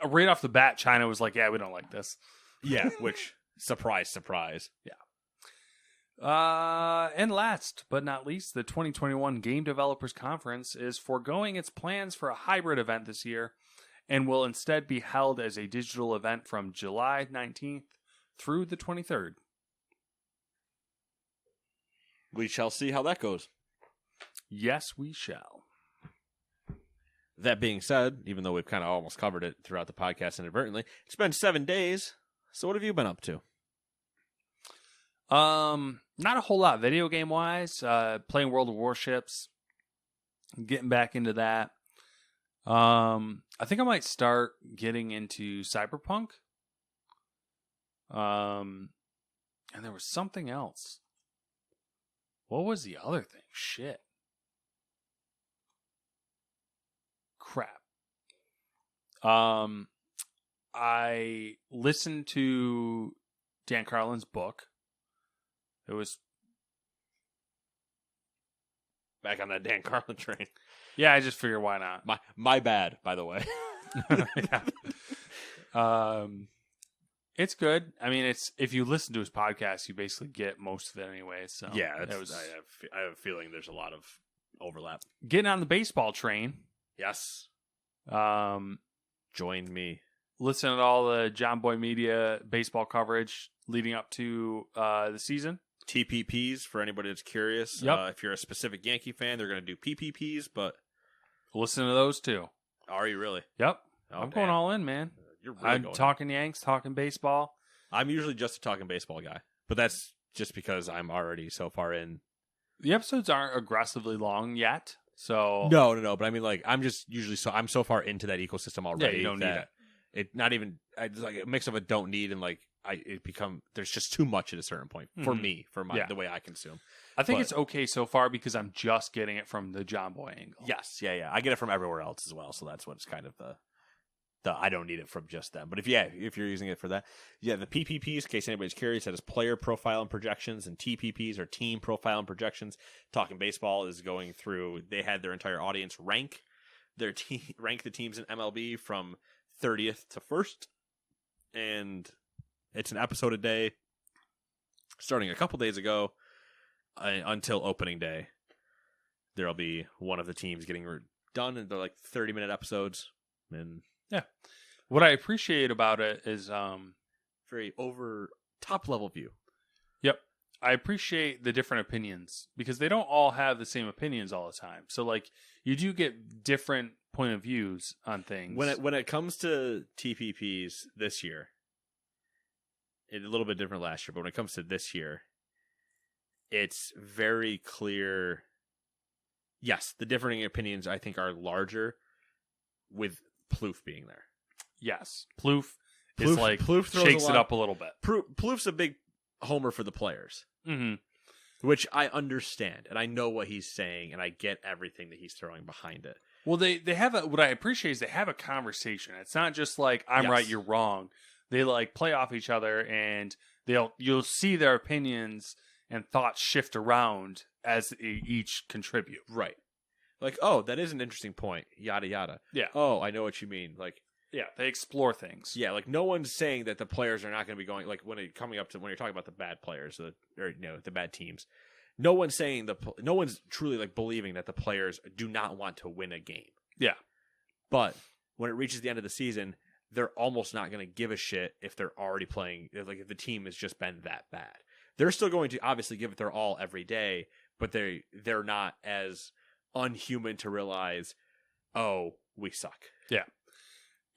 right off the bat, China was like, yeah, we don't like this. Yeah, which, surprise. Yeah. And last but not least, the 2021 Game Developers Conference is foregoing its plans for a hybrid event this year and will instead be held as a digital event from July 19th through the 23rd. We shall see how that goes. Yes, we shall. That being said, even though we've kind of almost covered it throughout the podcast inadvertently, it's been 7 days. So what have you been up to? Not a whole lot video game wise. Playing World of Warships. Getting back into that. I think I might start getting into Cyberpunk. And there was something else. What was the other thing? Shit. Crap. I listened to Dan Carlin's book. It was back on that Dan Carlin train. Yeah, I just figured why not. My bad, by the way. Yeah. It's good. I mean, it's if you listen to his podcast, you basically get most of it anyway. So yeah, I have a feeling there's a lot of overlap. Getting on the baseball train. Yes. Join me. Listen to all the John Boy Media baseball coverage leading up to the season. TPPs for anybody that's curious. Yep. If you're a specific Yankee fan, they're going to do PPPs, but listen to those too. Are you really? Yep. Oh, I'm going all in, man. You're really I'm talking Yanks, talking baseball. I'm usually just a talking baseball guy, but that's just because I'm already so far in. The episodes aren't aggressively long yet, so no. But I mean, like, I'm just usually I'm so far into that ecosystem already. Yeah, you don't need it. It not even it's like a mix of a don't need and like there's just too much at a certain point for me for the way I consume. I think it's okay so far because I'm just getting it from the John Boy angle. Yes, yeah. I get it from everywhere else as well, so that's what's kind of the I don't need it from just them. But if you're using it for that, the PPPs, in case anybody's curious, that is player profile and projections, and TPPs are team profile and projections. Talking Baseball is going through. They had their entire audience rank the teams in MLB from 30th to 1st, and It's an episode a day, starting a couple days ago until opening day. There'll be one of the teams getting done, and they're like 30-minute episodes. And yeah, what I appreciate about it is very over top level view. Yep. I appreciate the different opinions because they don't all have the same opinions all the time. So like you do get different point of views on things. When it comes to TPPs this year, it's a little bit different last year, but when it comes to this year, it's very clear. Yes, the differing opinions I think are larger with Plouffe being there. Yes. Plouffe is like shakes it up a little bit. Plouffe's a big homer for the players. Mm-hmm. Which I understand, and I know what he's saying, and I get everything that he's throwing behind it. Well, they have what I appreciate is they have a conversation. It's not just like I'm right, you're wrong. They like play off each other, and you'll see their opinions and thoughts shift around as each contribute. Right. Like, oh, that is an interesting point. Yada yada. Yeah. Oh, I know what you mean. Like, yeah, they explore things. Yeah, like no one's saying that the players are not going to be going like when you're talking about the bad players or the bad teams. No one's saying no one's truly like believing that the players do not want to win a game. Yeah. But when it reaches the end of the season, they're almost not going to give a shit if they're already playing, like if the team has just been that bad. They're still going to obviously give it their all every day, but they're not as unhuman to realize, oh, we suck. Yeah.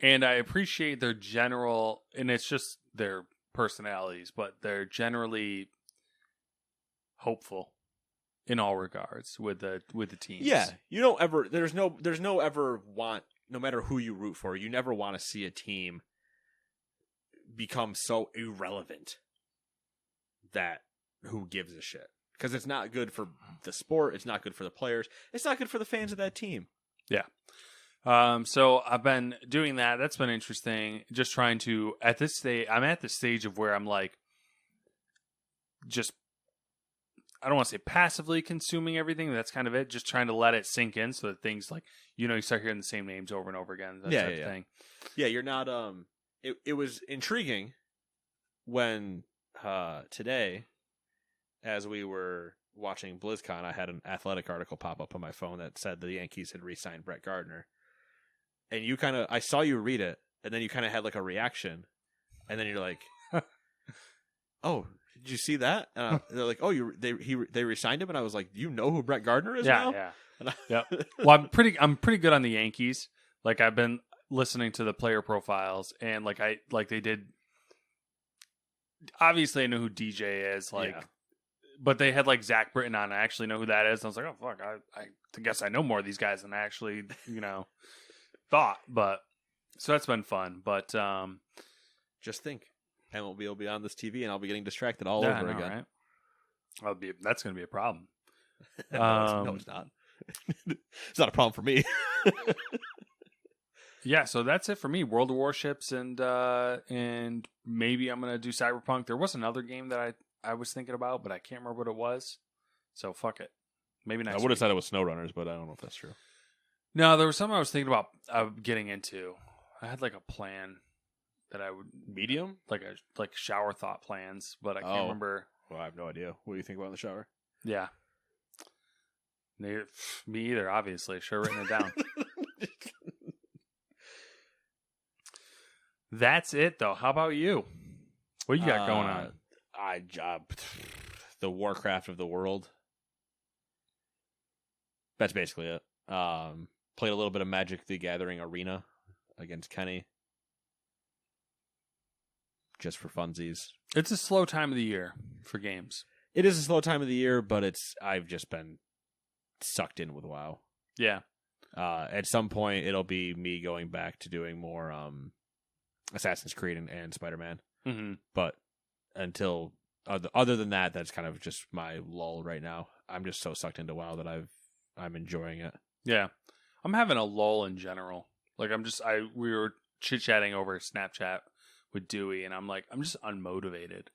And I appreciate their general, and it's just their personalities, but they're generally hopeful in all regards with the teams. Yeah, you don't ever. There's no ever want. No matter who you root for, you never want to see a team become so irrelevant that who gives a shit, because it's not good for the sport. It's not good for the players. It's not good for the fans of that team. Yeah. So I've been doing that. That's been interesting. Just trying to, at this stage, I'm at the stage of where I'm like, I don't want to say passively consuming everything. That's kind of it. Just trying to let it sink in so that things like, you start hearing the same names over and over again. That type of thing. Yeah, you're not, it was intriguing when, today, as we were watching BlizzCon, I had an Athletic article pop up on my phone that said the Yankees had re-signed Brett Gardner. And I saw you read it, and then you kind of had like a reaction, and then you're like, "Oh, did you see that?" And they're like, "Oh, they re-signed him," and I was like, "You know who Brett Gardner is now?" Yeah. Well, I'm pretty good on the Yankees. Like I've been listening to the player profiles, and they did. Obviously, I know who DJ is. But they had like Zach Britton on. I actually know who that is. And I was like, oh fuck, I guess I know more of these guys than I actually thought. But so that's been fun. But just think, MLB will be on this TV, and I'll be getting distracted all over again. Right? That's going to be a problem. No, it's not. It's not a problem for me. Yeah, so that's it for me. World of Warships and maybe I'm going to do Cyberpunk. There was another game that I was thinking about, but I can't remember what it was. So fuck it. Maybe next I would have said it was SnowRunners, but I don't know if that's true. No, there was something I was thinking about getting into. I had like a plan that I would medium, like shower thought plans, but I can't remember. Well, I have no idea. What do you think about in the shower? Yeah. Me either, obviously. Should have written it down. That's it, though. How about you? What you got going on? The Warcraft of the world. That's basically it. Played a little bit of Magic the Gathering Arena against Kenny. Just for funsies. It's a slow time of the year for games. It is a slow time of the year, but I've just been sucked in with WoW. Yeah. At some point, it'll be me going back to doing more Assassin's Creed and Spider-Man. Mm-hmm. But until other than that, that's kind of just my lull right now. I'm just so sucked into WoW that I'm enjoying it. Yeah, I'm having a lull in general. Like we were chit-chatting over Snapchat with Dewey, and I'm just unmotivated.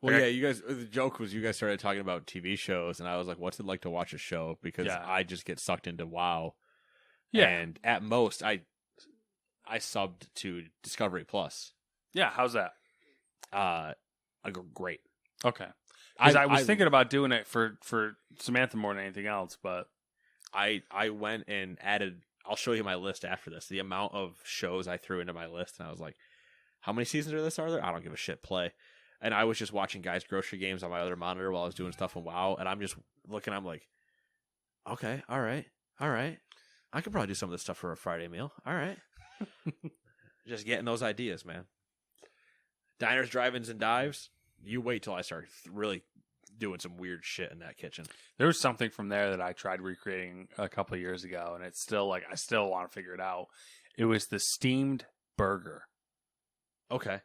Well, yeah, you guys. The joke was you guys started talking about TV shows, and I was like, "What's it like to watch a show?" Because I just get sucked into WoW. Yeah, and at most, I subbed to Discovery Plus. Yeah, how's that? Great. Okay. Because I was thinking about doing it for Samantha more than anything else, but I went and added. I'll show you my list after this. The amount of shows I threw into my list, and I was like, "How many seasons of this are there? I don't give a shit. Play." And I was just watching guys' grocery games on my other monitor while I was doing stuff on WoW, and I'm just looking. I'm like, "Okay, all right. I could probably do some of this stuff for a Friday meal. All right." Just getting those ideas, man. Diners, drive-ins, and dives. You wait till I start really doing some weird shit in that kitchen. There was something from there that I tried recreating a couple of years ago, and it's still like I still want to figure it out. It was the steamed burger. Okay.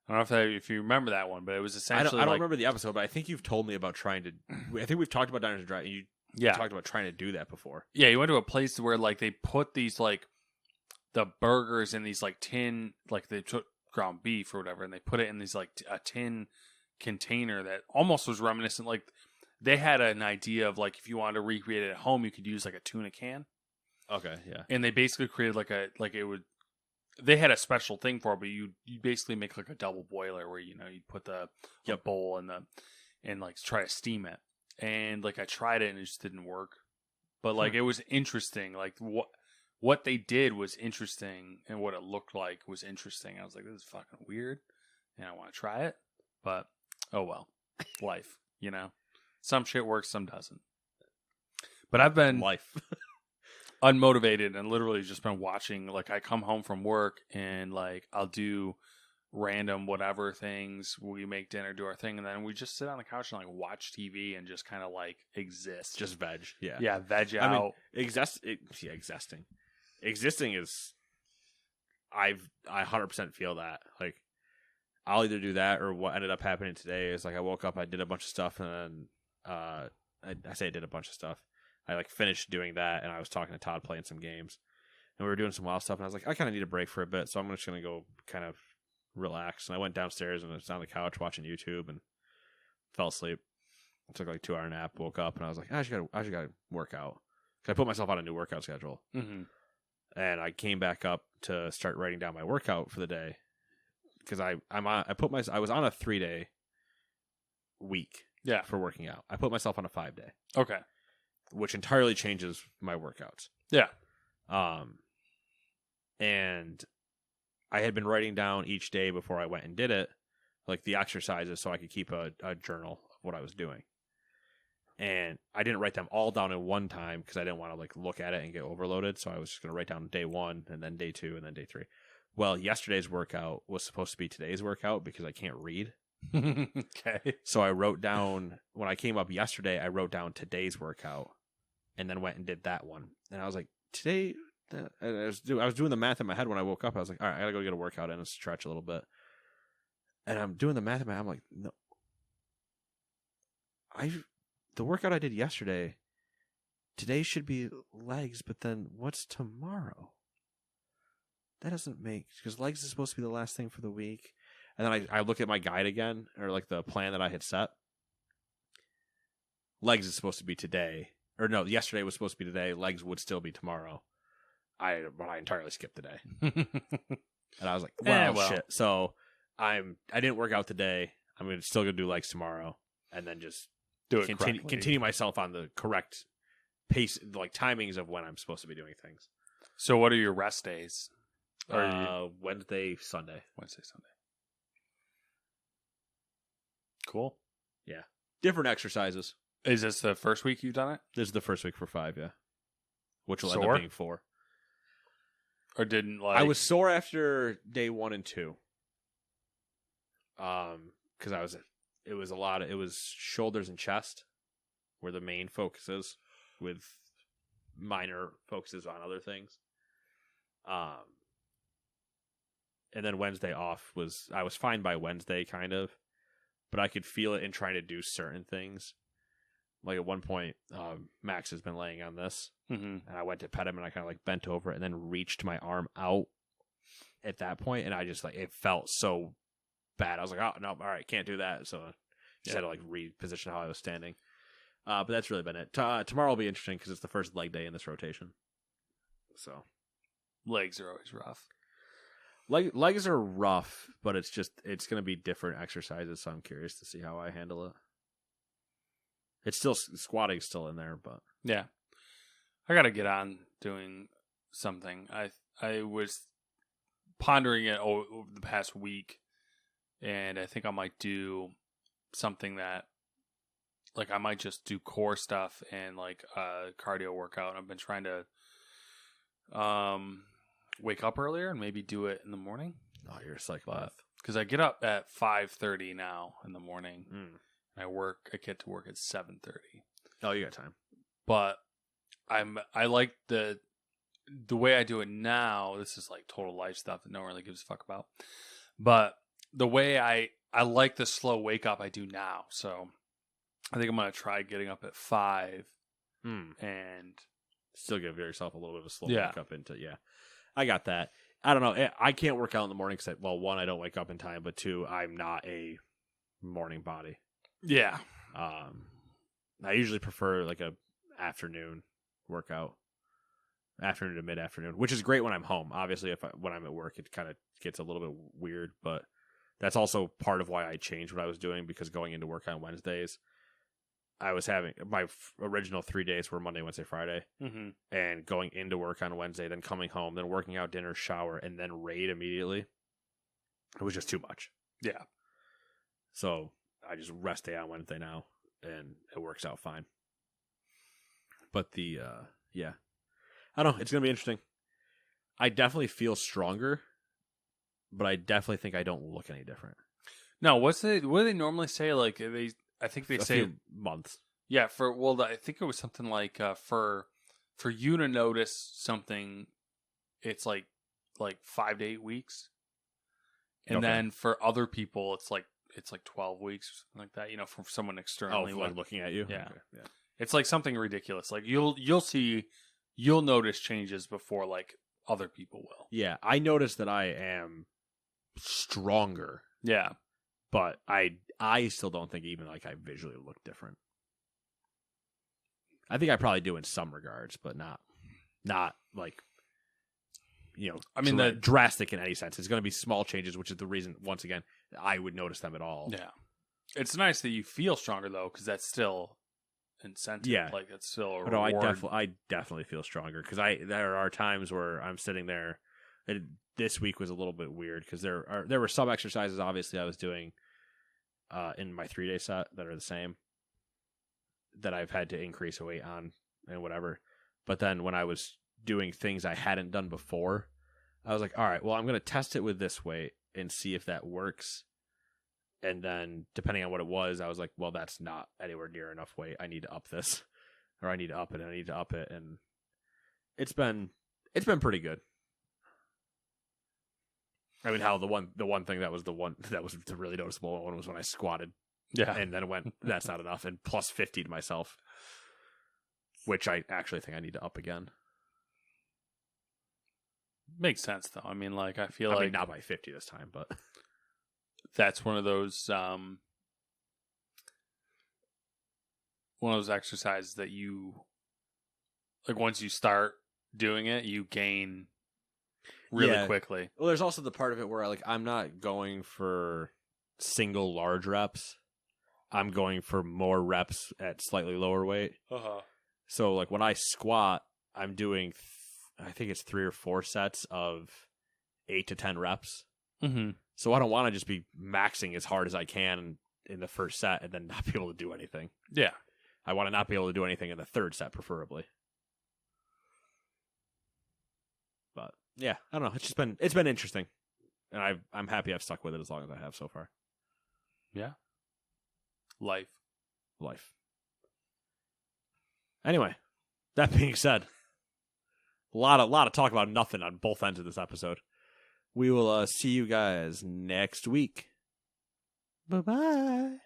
I don't know if you remember that one, but it was essentially I don't remember the episode, but I think you've told me about trying to. I think we've talked about diners and drive. You talked about trying to do that before. Yeah, you went to a place where like they put these like the burgers in these like tin, like they took ground beef or whatever, and they put it in these like a tin container that almost was reminiscent. Like they had an idea of like if you wanted to recreate it at home, you could use like a tuna can. Okay, yeah. And they basically created they had a special thing for it, but you basically make like a double boiler where you put the bowl and like try to steam it. And like I tried it and it just didn't work. But like it was interesting. Like what they did was interesting, and what it looked like was interesting. I was like, this is fucking weird, and I want to try it. But oh well, life, Some shit works, some doesn't. But I've been unmotivated and literally just been watching. Like I come home from work and like I'll do random whatever things. We make dinner, do our thing, and then we just sit on the couch and like watch TV and just kind of like exist. Just veg. Yeah, veg out. Existing is I 100% feel that. Like I'll either do that, or what ended up happening today is like I woke up, I did a bunch of stuff, and then I say I did a bunch of stuff. I like finished doing that, and I was talking to Todd, playing some games, and we were doing some wild stuff, and I was like, I kind of need a break for a bit, so I'm just gonna go kind of relax. And I went downstairs and I was on the couch watching YouTube and fell asleep. I took like a 2-hour nap, woke up, and I was like, I just gotta work out. 'Cause I put myself on a new workout schedule. Mm-hmm. And I came back up to start writing down my workout for the day, because I was on a 3-day week for working out. I put myself on a 5-day. Okay. Which entirely changes my workouts. Yeah. And I had been writing down each day before I went and did it, like the exercises, so I could keep a journal of what I was doing. And I didn't write them all down in one time because I didn't want to like look at it and get overloaded. So I was just going to write down day 1 and then day 2 and then day 3. Well, yesterday's workout was supposed to be today's workout because I can't read. Okay. So I wrote down, when I came up yesterday, I wrote down today's workout and then went and did that one. And I was like, today, I was doing the math in my head when I woke up. I was like, all right, I got to go get a workout in and stretch a little bit. And I'm doing the math in my head. I'm like, no. The workout I did yesterday, today should be legs, but then what's tomorrow? That doesn't make, because legs is supposed to be the last thing for the week. And then I look at my guide again, or like the plan that I had set. Legs is supposed to be today. Or no, yesterday was supposed to be today. Legs would still be tomorrow. I entirely skipped today. And I was like, well, shit. So I didn't work out today. I'm still going to do legs tomorrow. And then just continue myself on the correct pace, like timings of when I'm supposed to be doing things. So what are your rest days? Wednesday, Sunday. Cool. Yeah. Different exercises. Is this the first week you've done it? This is the first week for 5, yeah. Which will end up being 4. Or didn't like... I was sore after day 1 and 2. Because it was shoulders and chest were the main focuses, with minor focuses on other things. And then Wednesday off I was fine by Wednesday, kind of, but I could feel it in trying to do certain things. Like at one point, Max has been laying on this, and I went to pet him, and I kind of like bent over and then reached my arm out at that point, and I just like, it felt so bad. I was like, oh no, all right, can't do that. So I just had to like reposition how I was standing. But that's really been it. Tomorrow will be interesting because it's the first leg day in this rotation. So legs are always rough. Legs are rough, but it's going to be different exercises, so I'm curious to see how I handle it. It's still squatting's still in there, but Yeah. I got to get on doing something. I was pondering it over the past week, and I think I might do something that, like, I might just do core stuff and like a cardio workout. I've been trying to wake up earlier and maybe do it in the morning. oh, you're a psychopath. Because I get up at 5:30 now in the morning. Mm. I get to work at 7:30. Oh, you got time. But I like the way I do it now. This is like total life stuff that no one really gives a fuck about. But the way I like the slow wake up I do now. So I think I'm gonna try getting up at 5 and still give yourself a little bit of a slow Yeah. wake up into I got that. I don't know. I can't work out in the morning because, well, one, I don't wake up in time, but two, I'm not a morning body. yeah. I usually prefer like a afternoon workout, afternoon to mid-afternoon, which is great when I'm home. Obviously, when I'm at work, it kind of gets a little bit weird, but that's also part of why I changed what I was doing, because going into work on Wednesdays, I was having my original 3 days were Monday, Wednesday, Friday, and going into work on Wednesday, then coming home, then working out, dinner, shower, and then raid immediately. It was just too much. Yeah. So I just rest day on Wednesday now, and it works out fine. But yeah, I don't know. It's gonna be interesting. I definitely feel stronger, but I definitely think I don't look any different. No, what do they normally say? Like I think they A say few months. Yeah, I think it was something like for you to notice something, it's like 5 to 8 weeks, and Okay. then for other people, it's like 12 weeks, or something like that. You know, from someone externally, like looking at you. Yeah. Okay. Yeah. it's like something ridiculous. Like you'll notice changes before like other people will. Yeah, I noticed that I am stronger, Yeah, but I still don't think even like I visually look different. I think I probably do in some regards, but not like, I mean, drastic in any sense. It's going to be small changes, which is the reason, once again, I would notice them at all. yeah. It's nice that you feel stronger though, because that's still incentive. Yeah. Like it's still a No, reward. I definitely feel stronger, because there are times where I'm sitting there. This week was a little bit weird because there were some exercises obviously I was doing in my 3-day set that are the same, that I've had to increase a weight on and whatever. But then when I was doing things I hadn't done before, I was like, all right, well, I'm going to test it with this weight and see if that works. And then depending on what it was, I was like, well, that's not anywhere near enough weight. I need to up this, or I need to up it, and I need to up it. And it's been pretty good. I mean, how the one thing that was the really noticeable one was when I squatted. Yeah. And then went, that's not enough, and plus 50 to myself, which I actually think I need to up again. Makes sense though. I mean, like I feel I like mean, not by 50 this time, but that's one of those exercises that you like once you start doing it, you gain really quickly. Well, there's also the part of it where I'm not going for single large reps. I'm going for more reps at slightly lower weight. So like when I squat, I'm doing I think it's 3 or 4 sets of 8 to 10 reps. Mm-hmm. So I don't want to just be maxing as hard as I can in the first set and then not be able to do anything. Yeah. I want to not be able to do anything in the third set, preferably. But yeah, I don't know. It's been interesting, and I'm happy I've stuck with it as long as I have so far. Yeah. Life. Anyway, that being said, a lot of talk about nothing on both ends of this episode. We will see you guys next week. Bye-bye.